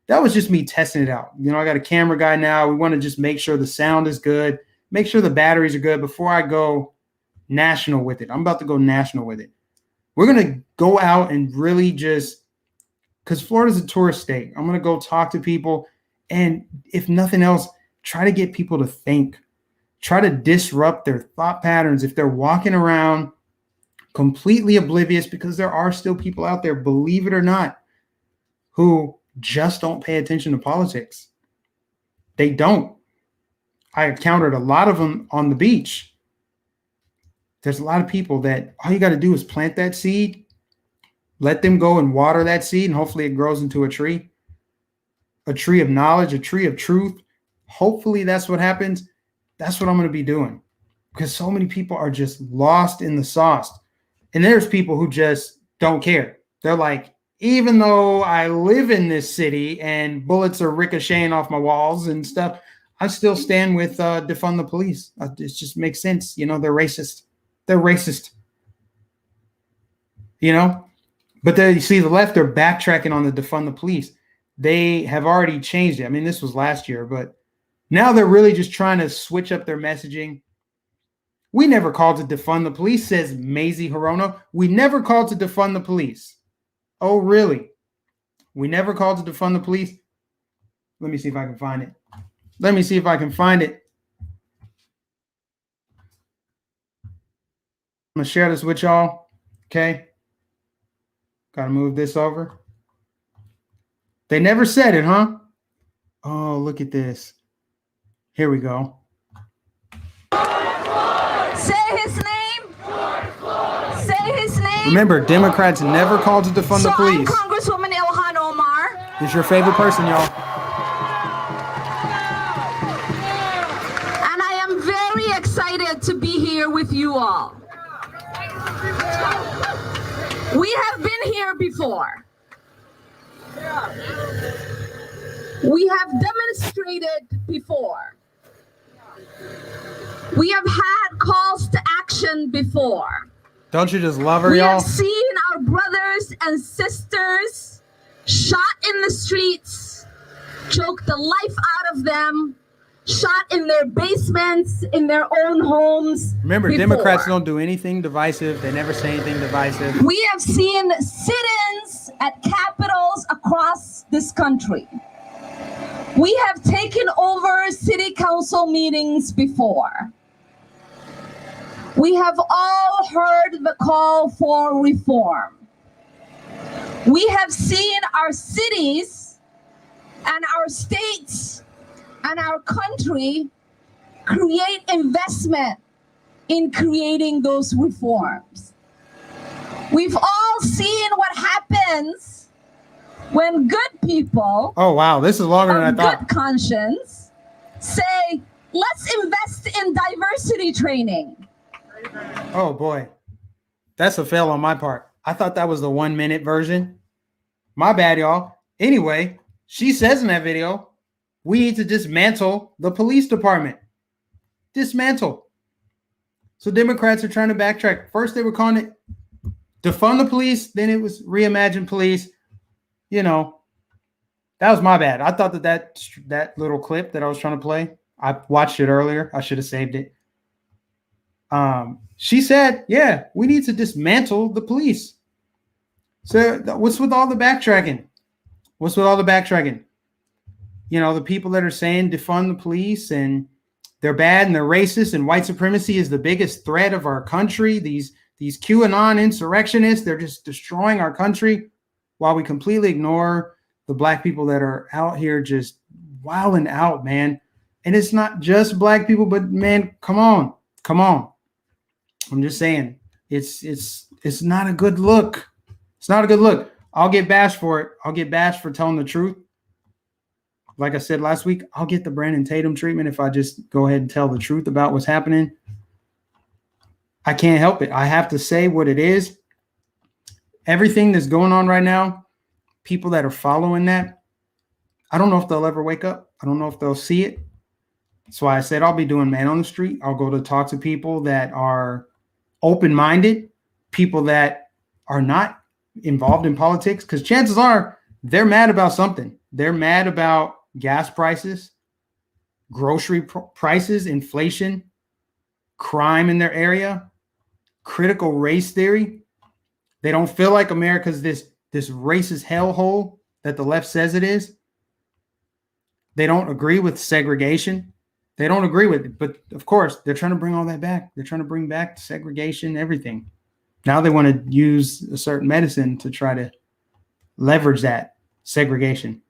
that was just me testing it out. You know, I got a camera guy now. We want to just make sure the sound is good, make sure the batteries are good before I go national with it. I'm about to go national with it. We're going to go out and really just, because Florida's a tourist state, I'm going to go talk to people. And if nothing else, try to get people to think. Try to disrupt their thought patterns. If they're walking around completely oblivious, because there are still people out there, believe it or not, who just don't pay attention to politics. They don't. I encountered a lot of them on the beach. There's a lot of people that all you got to do is plant that seed, let them go and water that seed, and hopefully it grows into a tree of knowledge, a tree of truth. Hopefully that's what happens. That's what I'm going to be doing, because so many people are just lost in the sauce. And there's people who just don't care. They're like, even though I live in this city and bullets are ricocheting off my walls and stuff, I still stand with defund the police. It just makes sense. You know, they're racist. They're racist. You know, but then you see the left, they're backtracking on the defund the police. They have already changed it. I mean, this was last year, but now they're really just trying to switch up their messaging. We never called to defund the police, says Mazie Hirono. We never called to defund the police. Oh, really? We never called to defund the police? Let me see if I can find it. Let me see if I can find it. I'm going to share this with y'all. Okay. Got to move this over. They never said it, huh? Oh, look at this. Here we go. Say his name. Say his name. Remember, Democrats never called to defund the police. I'm Congresswoman Ilhan Omar. It's your favorite person, y'all. And I am very excited to be here with you all. We have been here before. We have demonstrated before. We have had calls to action before. Don't you just love her, We y'all? have seen our brothers and sisters shot in the streets, choked the life out of them, shot in their basements, in their own homes. Remember, before. Democrats don't do anything divisive. They never say anything divisive. We have seen sit-ins at capitals across this country. We have taken over city council meetings before. We have all heard the call for reform. We have seen our cities and our states and our country create investment in creating those reforms. We've all seen what happens when good people, Oh, wow. This is longer than I of thought. good conscience, say, let's invest in diversity training. Oh, boy. That's a fail on my part. I thought that was the 1 minute version. My bad, y'all. Anyway, she says in that video, we need to dismantle the police department. Dismantle. So Democrats are trying to backtrack. First, they were calling it defund the police. Then it was reimagine police. You know, that was my bad. I thought that little clip that I was trying to play, I watched it earlier. I should have saved it. She said, yeah, we need to dismantle the police. So what's with all the backtracking? What's with all the backtracking? You know, the people that are saying defund the police and they're bad and they're racist and white supremacy is the biggest threat of our country. These QAnon insurrectionists, they're just destroying our country while we completely ignore the black people that are out here just wilding out, man. And it's not just black people, but man, come on. I'm just saying, it's not a good look. It's not a good look. I'll get bashed for it. I'll get bashed for telling the truth. Like I said last week, I'll get the Brandon Tatum treatment if I just go ahead and tell the truth about what's happening. I can't help it. I have to say what it is. Everything that's going on right now, people that are following that, I don't know if they'll ever wake up. I don't know if they'll see it. That's why I said I'll be doing man on the street. I'll go to talk to people that are open-minded, people that are not involved in politics, because chances are they're mad about something. They're mad about gas prices, grocery prices, inflation, crime in their area, critical race theory. They don't feel like America's this racist hellhole that the left says it is. They don't agree with segregation. They don't agree with it. But of course, they're trying to bring all that back. They're trying to bring back segregation, everything. Now they want to use a certain medicine to try to leverage that segregation.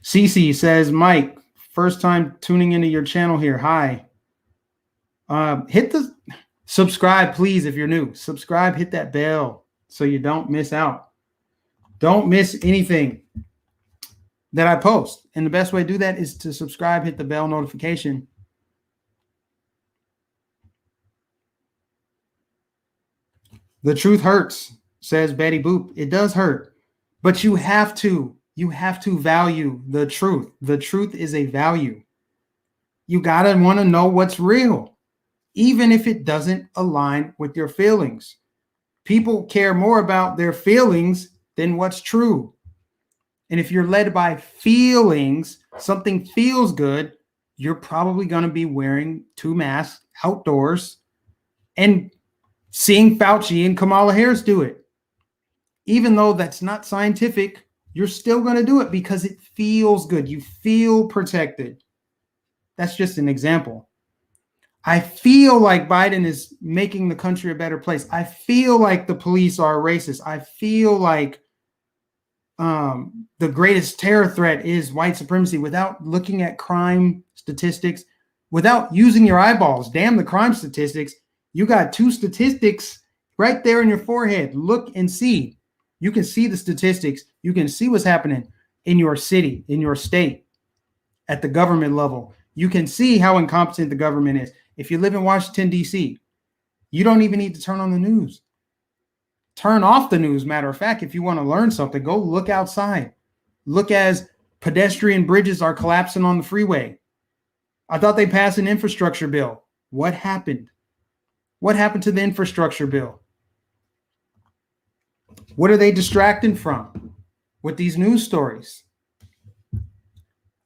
Cece says, Mike, first time tuning into your channel here. Hi. Hit the subscribe, please, if you're new. Subscribe, hit that bell so you don't miss out. Don't miss anything that I post. And the best way to do that is to subscribe, hit the bell notification. The truth hurts, says Betty Boop. It does hurt, but you have to value the truth. The truth is a value. You got to want to know what's real, even if it doesn't align with your feelings. People care more about their feelings than what's true. And if you're led by feelings, something feels good, you're probably going to be wearing 2 masks outdoors and seeing Fauci and Kamala Harris do it. Even though that's not scientific, you're still going to do it because it feels good. You feel protected. That's just an example. I feel like Biden is making the country a better place. I feel like the police are racist. I feel like the greatest terror threat is white supremacy, without looking at crime statistics, without using your eyeballs. Damn the crime statistics. You got 2 statistics right there in your forehead. Look and see. You can see the statistics. You can see what's happening in your city, in your state, at the government level. You can see how incompetent the government is. If you live in Washington, D.C., you don't even need to turn on the news. Turn off the news, matter of fact. If you want to learn something, go look outside. Look as pedestrian bridges are collapsing on the freeway. I thought they passed an infrastructure bill. What happened? What happened to the infrastructure bill? What are they distracting from with these news stories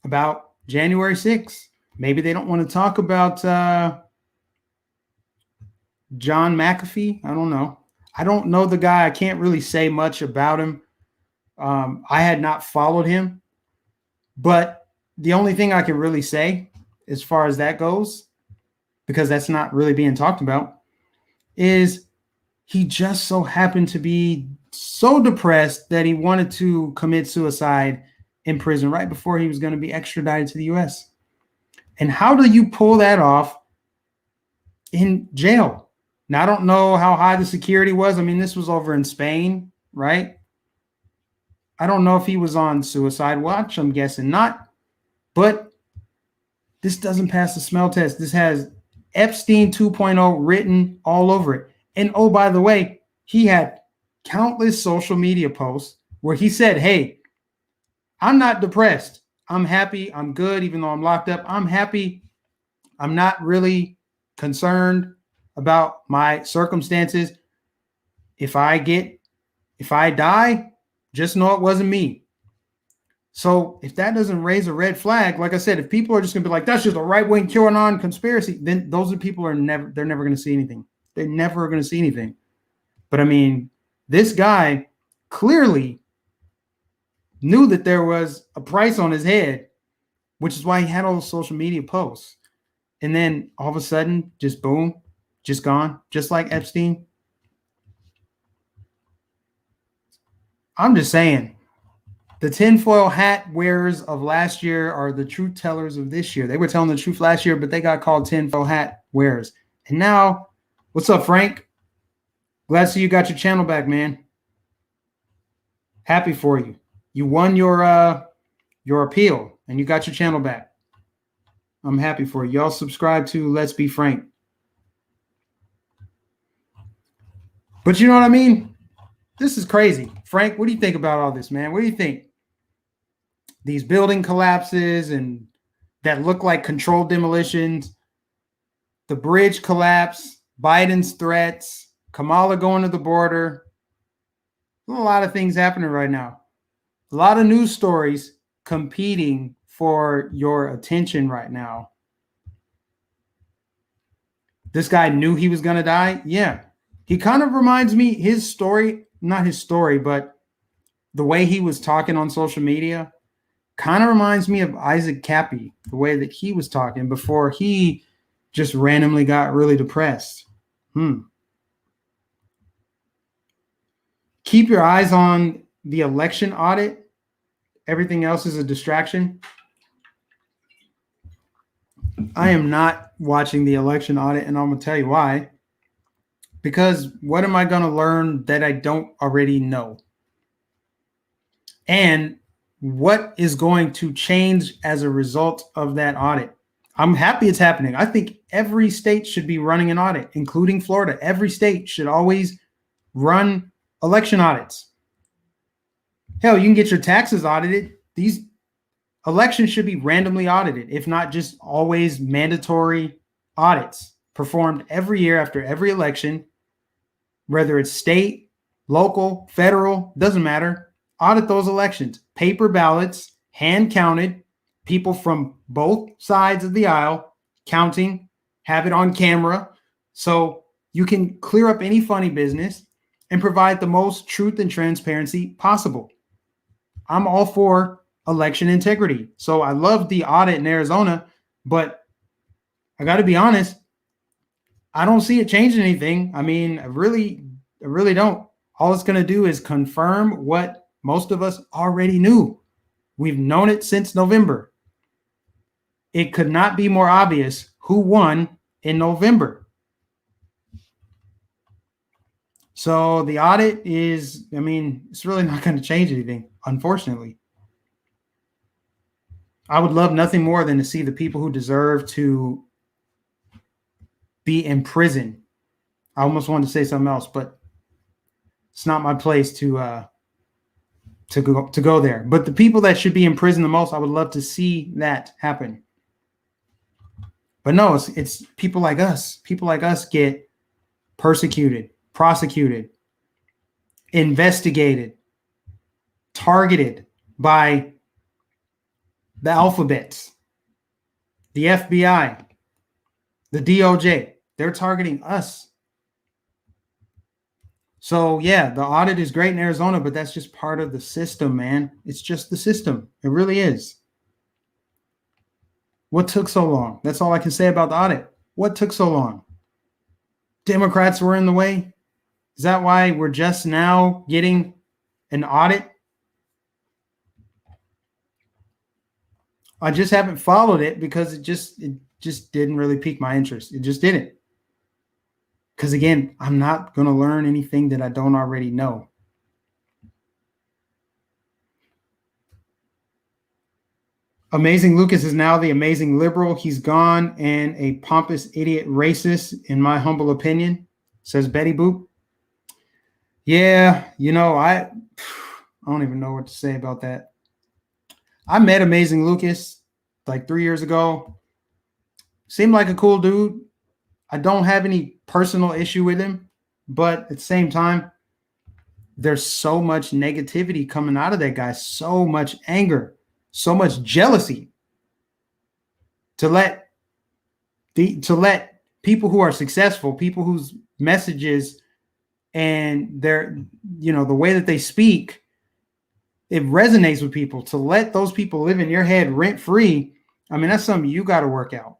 about January 6th? Maybe they don't want to talk about John McAfee. I don't know. I don't know the guy. I can't really say much about him. I had not followed him, but the only thing I can really say as far as that goes, because that's not really being talked about, is he just so happened to be so depressed that he wanted to commit suicide in prison right before he was going to be extradited to the US. And how do you pull that off in jail? Now, I don't know how high the security was. I mean, this was over in Spain, right? I don't know if he was on suicide watch. I'm guessing not. But this doesn't pass the smell test. This has Epstein 2.0 written all over it. And oh, by the way, he had countless social media posts where he said, hey, I'm not depressed. I'm happy. I'm good. Even though I'm locked up, I'm happy. I'm not really concerned about my circumstances. If I die, just know it wasn't me. So if that doesn't raise a red flag, like I said, if people are just gonna be like, that's just a right-wing QAnon conspiracy, then those are people they're never gonna see anything. They're never gonna see anything. But I mean, this guy clearly knew that there was a price on his head, which is why he had all those social media posts. And then all of a sudden, just boom, just gone, just like Epstein. I'm just saying, the tinfoil hat wearers of last year are the truth tellers of this year. They were telling the truth last year, but they got called tinfoil hat wearers. And now, what's up, Frank? Glad to see you got your channel back, man. Happy for you. You won your appeal, and you got your channel back. I'm happy for you. Y'all subscribe to Let's Be Frank. But you know what I mean? This is crazy. Frank, what do you think about all this, man? What do you think? These building collapses and that look like controlled demolitions, the bridge collapse, Biden's threats, Kamala going to the border. There's a lot of things happening right now. A lot of news stories competing for your attention right now. This guy knew he was going to die. Yeah. He kind of reminds me, his story, not his story, but the way he was talking on social media kind of reminds me of Isaac Cappy, the way that he was talking before he just randomly got really depressed. Keep your eyes on the election audit. Everything else is a distraction. I am not watching the election audit, and I'm going to tell you why. Because what am I going to learn that I don't already know? And what is going to change as a result of that audit? I'm happy it's happening. I think every state should be running an audit, including Florida. Every state should always run election audits. Hell, you can get your taxes audited. These elections should be randomly audited, if not just always mandatory audits performed every year after every election, whether it's state, local, federal, doesn't matter. Audit those elections. Paper ballots, hand counted, people from both sides of the aisle counting, have it on camera so you can clear up any funny business and provide the most truth and transparency possible. I'm all for election integrity. So I love the audit in Arizona, but I got to be honest, I don't see it changing anything. I mean, I really don't. All it's going to do is confirm what most of us already knew. We've known it since November. It could not be more obvious who won in November. So the audit is, I mean, it's really not going to change anything, unfortunately. I would love nothing more than to see the people who deserve to be in prison. I almost wanted to say something else, but it's not my place to go there. But the people that should be in prison the most, I would love to see that happen. But no, it's people like us. People like us get persecuted, prosecuted, investigated, targeted by the alphabets, the FBI, the DOJ. They're targeting us. So yeah, the audit is great in Arizona, but that's just part of the system, man. It's just the system. It really is. What took so long? That's all I can say about the audit. What took so long? Democrats were in the way. Is that why we're just now getting an audit? I just haven't followed it because it just didn't really pique my interest. It just didn't. Because again, I'm not going to learn anything that I don't already know. Amazing Lucas is now the amazing liberal. He's gone and a pompous idiot racist, in my humble opinion, says Betty Boop. Yeah, you know, I don't even know what to say about that. I met Amazing Lucas like 3 years ago. Seemed like a cool dude. I don't have any personal issue with him, but at the same time, there's so much negativity coming out of that guy, so much anger, so much jealousy. To let people who are successful, people whose messages and their, you know, the way that they speak, it resonates with people, to let those people live in your head rent free. I mean, that's something you got to work out.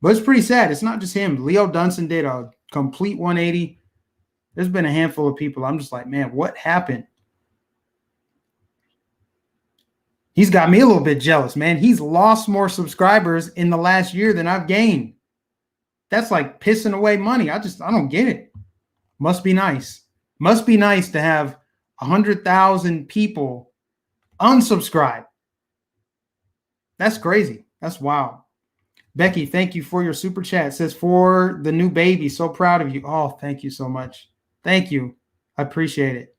But it's pretty sad. It's not just him. Leo Dunson did a complete 180. There's been a handful of people. I'm just like, man, what happened? He's got me a little bit jealous, man. He's lost more subscribers in the last year than I've gained. That's like pissing away money. I don't get it. Must be nice. Must be nice to have 100,000 people unsubscribe. That's crazy. That's wild. Becky, thank you for your super chat. It says, for the new baby, so proud of you. Oh, thank you so much. Thank you. I appreciate it.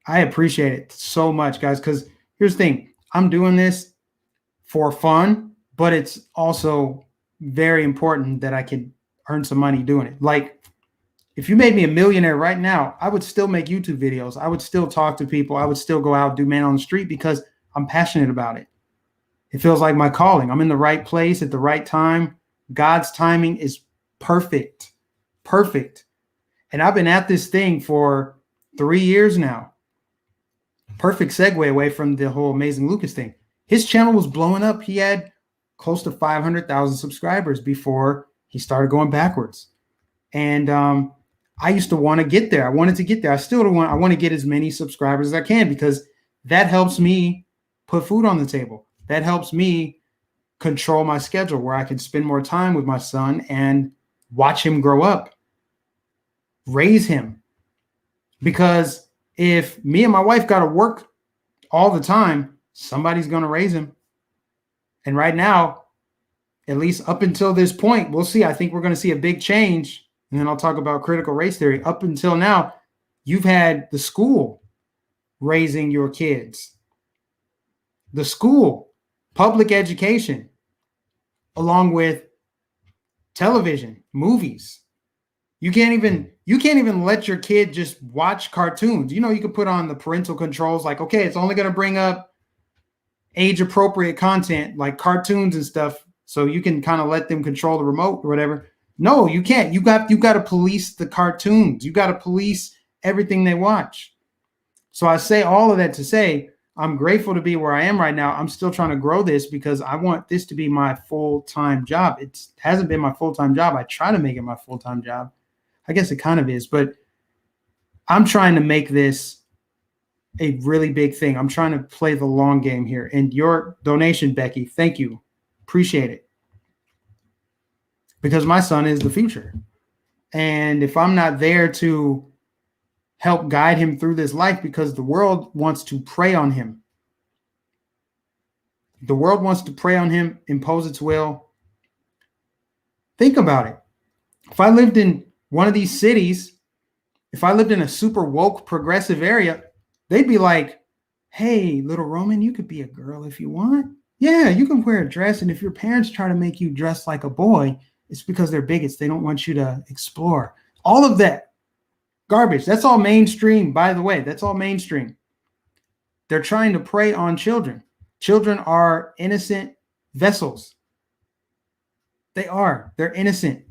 I appreciate it so much, guys, because here's the thing. I'm doing this for fun, but it's also very important that I can earn some money doing it. Like, if you made me a millionaire right now, I would still make YouTube videos. I would still talk to people. I would still go out and do man on the street because I'm passionate about it. It feels like my calling. I'm in the right place at the right time. God's timing is perfect. Perfect. And I've been at this thing for 3 years now. Perfect segue away from the whole Amazing Lucas thing. His channel was blowing up. He had close to 500,000 subscribers before he started going backwards. And I used to want to get there. I wanted to get there. I want to get as many subscribers as I can because that helps me put food on the table. That helps me control my schedule where I can spend more time with my son and watch him grow up, raise him. Because if me and my wife got to work all the time, somebody's going to raise him. And right now, at least up until this point, we'll see. I think we're going to see a big change. And then I'll talk about critical race theory. Up until now, you've had the school raising your kids. The school, public education, along with television, movies. You can't even let your kid just watch cartoons. You know, you can put on the parental controls like, okay, it's only going to bring up age appropriate content like cartoons and stuff. So you can kind of let them control the remote or whatever. No, you can't. You got to police the cartoons. You got to police everything they watch. So I say all of that to say, I'm grateful to be where I am right now. I'm still trying to grow this because I want this to be my full-time job. It hasn't been my full-time job. I try to make it my full-time job. I guess it kind of is, but I'm trying to make this a really big thing. I'm trying to play the long game here. And your donation, Becky, thank you. Appreciate it. Because my son is the future. And if I'm not there to help guide him through this life, because the world wants to prey on him. The world wants to prey on him, impose its will. Think about it. If I lived in one of these cities, if I lived in a super woke progressive area, they'd be like, hey, little Roman, you could be a girl if you want. Yeah, you can wear a dress. And if your parents try to make you dress like a boy, it's because they're bigots. They don't want you to explore. All of that. Garbage. That's all mainstream, by the way. That's all mainstream. They're trying to prey on children. Children are innocent vessels. They are. They're innocent.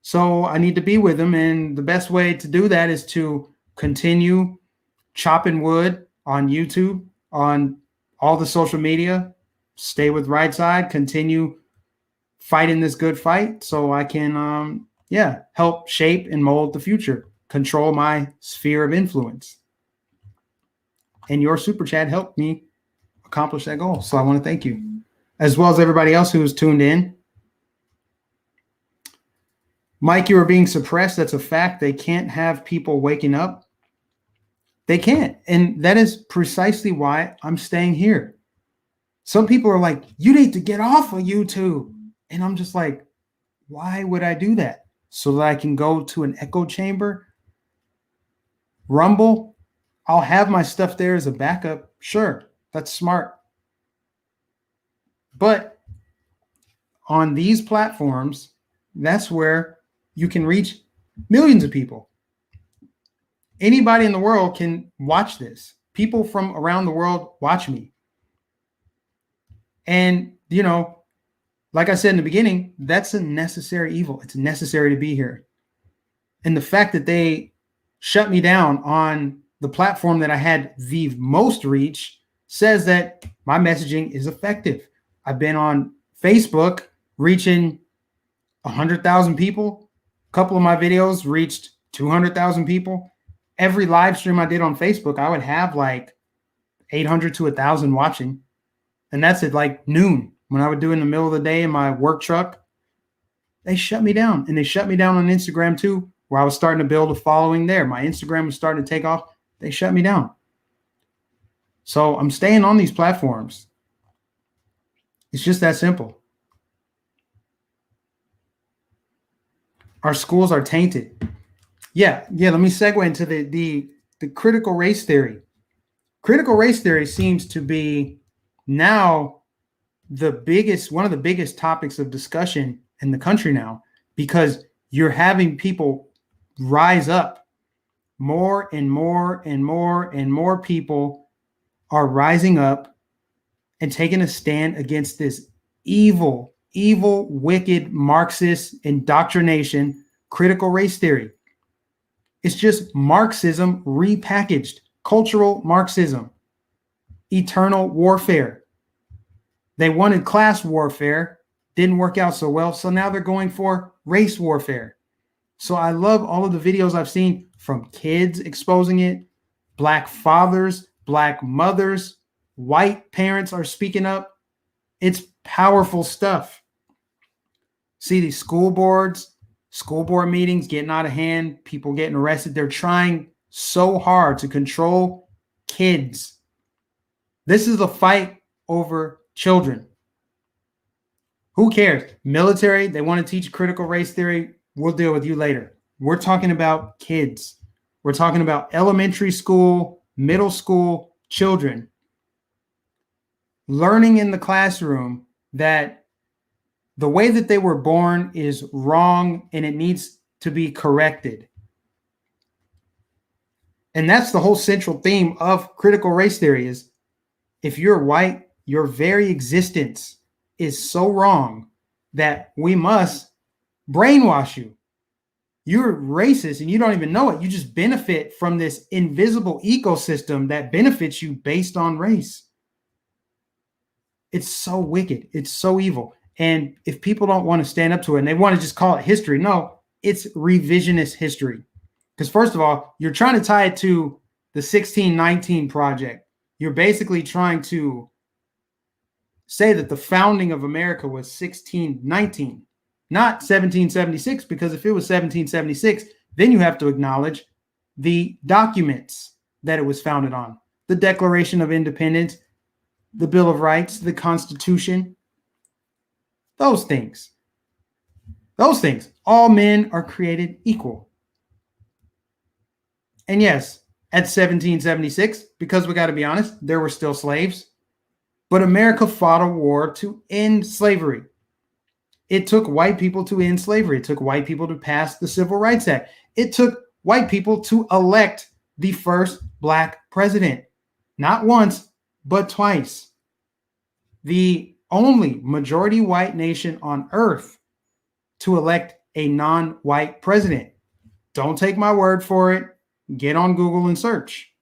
So I need to be with them. And the best way to do that is to continue chopping wood on YouTube, on all the social media, stay with Right Side, continue fighting this good fight so I can, help shape and mold the future, control my sphere of influence. And your super chat helped me accomplish that goal. So I want to thank you, as well as everybody else who's tuned in. Mike, you are being suppressed. That's a fact. They can't have people waking up. They can't. And that is precisely why I'm staying here. Some people are like, you need to get off of YouTube. And I'm just like, why would I do that? So that I can go to an echo chamber? Rumble? I'll have my stuff there as a backup. Sure, that's smart. But on these platforms, that's where you can reach millions of people. Anybody in the world can watch this. People from around the world watch me. And, like I said in the beginning, that's a necessary evil. It's necessary to be here. And the fact that they shut me down on the platform that I had the most reach says that my messaging is effective. I've been on Facebook reaching 100,000 people. A couple of my videos reached 200,000 people. Every live stream I did on Facebook, I would have like 800 to 1,000 watching. And that's at like noon. When I would do in the middle of the day in my work truck, they shut me down. And they shut me down on Instagram too, where I was starting to build a following there. My Instagram was starting to take off. They shut me down. So I'm staying on these platforms. It's just that simple. Our schools are tainted. Yeah. Let me segue into the critical race theory. Critical race theory seems to be now one of the biggest topics of discussion in the country now, because you're having people rise up. More and more and more and more people are rising up and taking a stand against this evil, wicked Marxist indoctrination, critical race theory. It's just Marxism repackaged, cultural Marxism, eternal warfare. They wanted class warfare, didn't work out so well, so now they're going for race warfare. So I love all of the videos I've seen from kids exposing it, Black fathers, Black mothers, white parents are speaking up. It's powerful stuff. See these school board meetings getting out of hand, people getting arrested. They're trying so hard to control kids. This is a fight over children. Who cares? Military, they want to teach critical race theory. We'll deal with you later. We're talking about kids. We're talking about elementary school, middle school children learning in the classroom that the way that they were born is wrong and it needs to be corrected. And that's the whole central theme of critical race theory is if you're white, your very existence is so wrong that we must brainwash you. You're racist and you don't even know it. You just benefit from this invisible ecosystem that benefits you based on race. It's so wicked. It's so evil. And if people don't want to stand up to it and they want to just call it history, no, it's revisionist history. Because first of all, you're trying to tie it to the 1619 Project. You're basically trying to say that the founding of America was 1619, not 1776, because if it was 1776, then you have to acknowledge the documents that it was founded on, the Declaration of Independence, the Bill of Rights, the Constitution, those things. All men are created equal. And yes, at 1776, because we got to be honest, there were still slaves. But America fought a war to end slavery. It took white people to end slavery. It took white people to pass the Civil Rights Act. It took white people to elect the first Black president. Not once, but twice. The only majority white nation on earth to elect a non-white president. Don't take my word for it. Get on Google and search.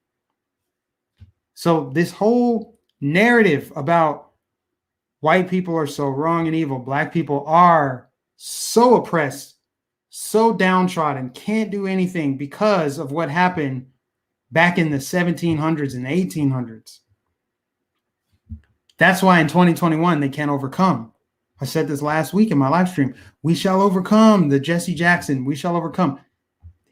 So this whole narrative about white people are so wrong and evil, black people are so oppressed, so downtrodden, can't do anything because of what happened back in the 1700s and 1800s. That's why in 2021, they can't overcome. I said this last week in my live stream. We shall overcome the Jesse Jackson. We shall overcome.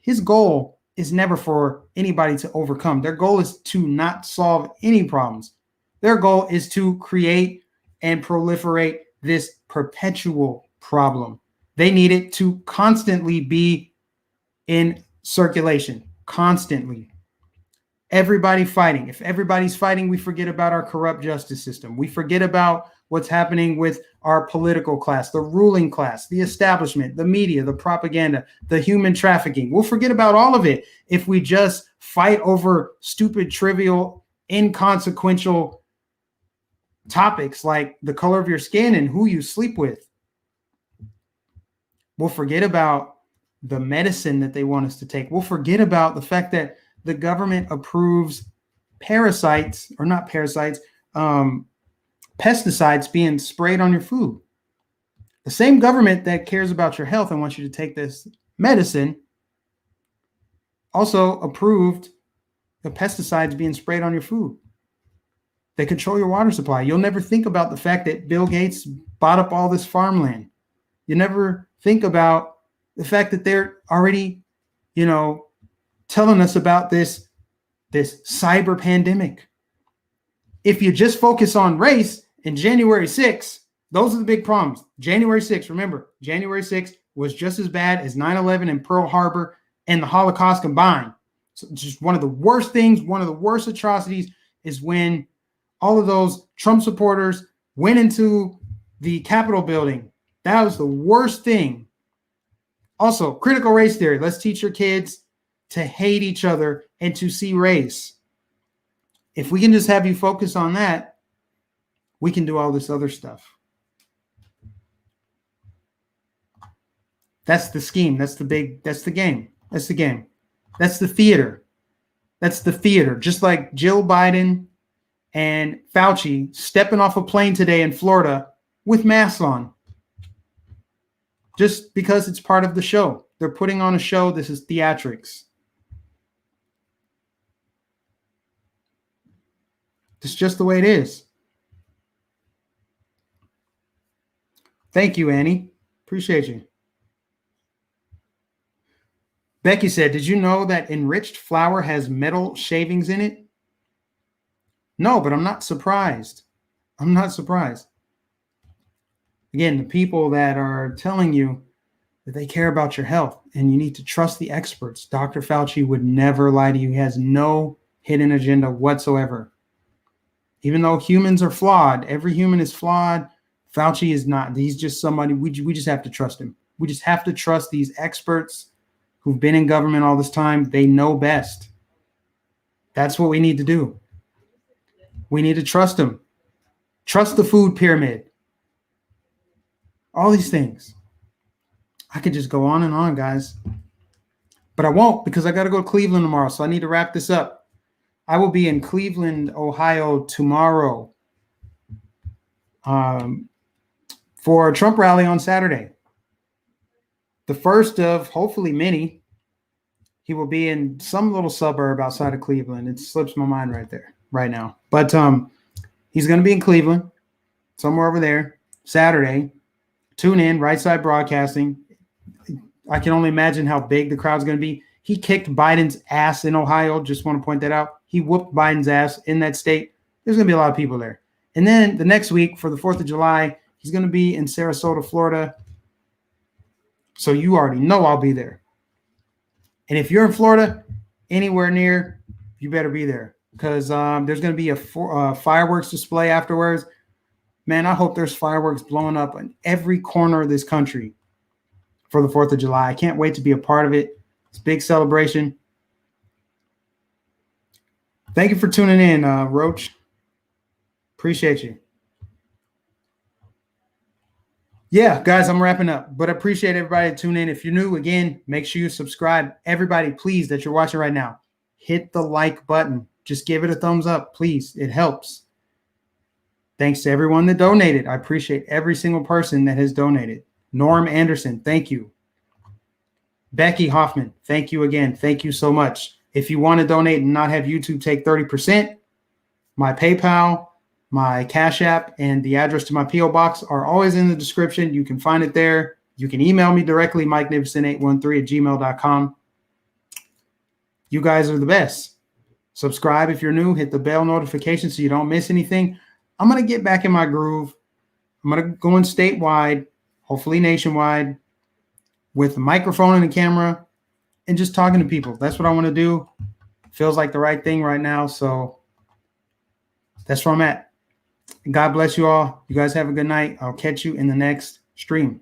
His goal is never for anybody to overcome. Their goal is to not solve any problems. Their goal is to create and proliferate this perpetual problem. They need it to constantly be in circulation, constantly. Everybody fighting. If everybody's fighting, we forget about our corrupt justice system. We forget about what's happening with our political class, the ruling class, the establishment, the media, the propaganda, the human trafficking. We'll forget about all of it if we just fight over stupid, trivial, inconsequential topics like the color of your skin and who you sleep with. We'll forget about the medicine that they want us to take. We'll forget about the fact that the government approves parasites, or not parasites, pesticides being sprayed on your food. The same government that cares about your health and wants you to take this medicine also approved the pesticides being sprayed on your food. They control your water supply. You'll never think about the fact that Bill Gates bought up all this farmland. You never think about the fact that they're already, telling us about this cyber pandemic. If you just focus on race in January 6th, those are the big problems. January 6th, remember, January 6th was just as bad as 9/11 and Pearl Harbor and the Holocaust combined. So just one of the worst things, one of the worst atrocities is when all of those Trump supporters went into the Capitol building. That was the worst thing. Also, critical race theory. Let's teach your kids to hate each other and to see race. If we can just have you focus on that, we can do all this other stuff. That's the scheme. That's the game. That's the game. That's the theater. That's the theater. Just like Jill Biden and Fauci stepping off a plane today in Florida with masks on. Just because it's part of the show. They're putting on a show. This is theatrics. It's just the way it is. Thank you, Annie. Appreciate you. Becky said, did you know that enriched flour has metal shavings in it? No, but I'm not surprised. I'm not surprised. Again, the people that are telling you that they care about your health and you need to trust the experts. Dr. Fauci would never lie to you. He has no hidden agenda whatsoever. Even though humans are flawed, every human is flawed. Fauci is not. He's just somebody, we just have to trust him. We just have to trust these experts who've been in government all this time. They know best. That's what we need to do. We need to trust them. Trust the food pyramid. All these things. I could just go on, guys. But I won't, because I got to go to Cleveland tomorrow. So I need to wrap this up. I will be in Cleveland, Ohio tomorrow for a Trump rally on Saturday. The first of hopefully many. He will be in some little suburb outside of Cleveland. It slips my mind right now. But he's going to be in Cleveland, somewhere over there, Saturday. Tune in, Right Side Broadcasting. I can only imagine how big the crowd's going to be. He kicked Biden's ass in Ohio. Just want to point that out. He whooped Biden's ass in that state. There's going to be a lot of people there. And then the next week for the 4th of July, he's going to be in Sarasota, Florida. So you already know I'll be there. And if you're in Florida, anywhere near, you better be there. Because there's going to be a fireworks display afterwards. Man, I hope there's fireworks blowing up in every corner of this country for the 4th of July. I can't wait to be a part of it. It's a big celebration. Thank you for tuning in, Roach. Appreciate you. Yeah, guys, I'm wrapping up, but I appreciate everybody tuning in. If you're new, again, make sure you subscribe. Everybody, please, that you're watching right now, hit the like button. Just give it a thumbs up, please. It helps. Thanks to everyone that donated. I appreciate every single person that has donated. Norm Anderson, thank you. Becky Hoffman, thank you again. Thank you so much. If you want to donate and not have YouTube take 30%, my PayPal, my Cash App, and the address to my P.O. Box are always in the description. You can find it there. You can email me directly, MikeNificent813@gmail.com. You guys are the best. Subscribe if you're new. Hit the bell notification so you don't miss anything. I'm going to get back in my groove. I'm going to go in statewide, hopefully nationwide, with a microphone and a camera and just talking to people. That's what I want to do. Feels like the right thing right now. So that's where I'm at. God bless you all. You guys have a good night. I'll catch you in the next stream.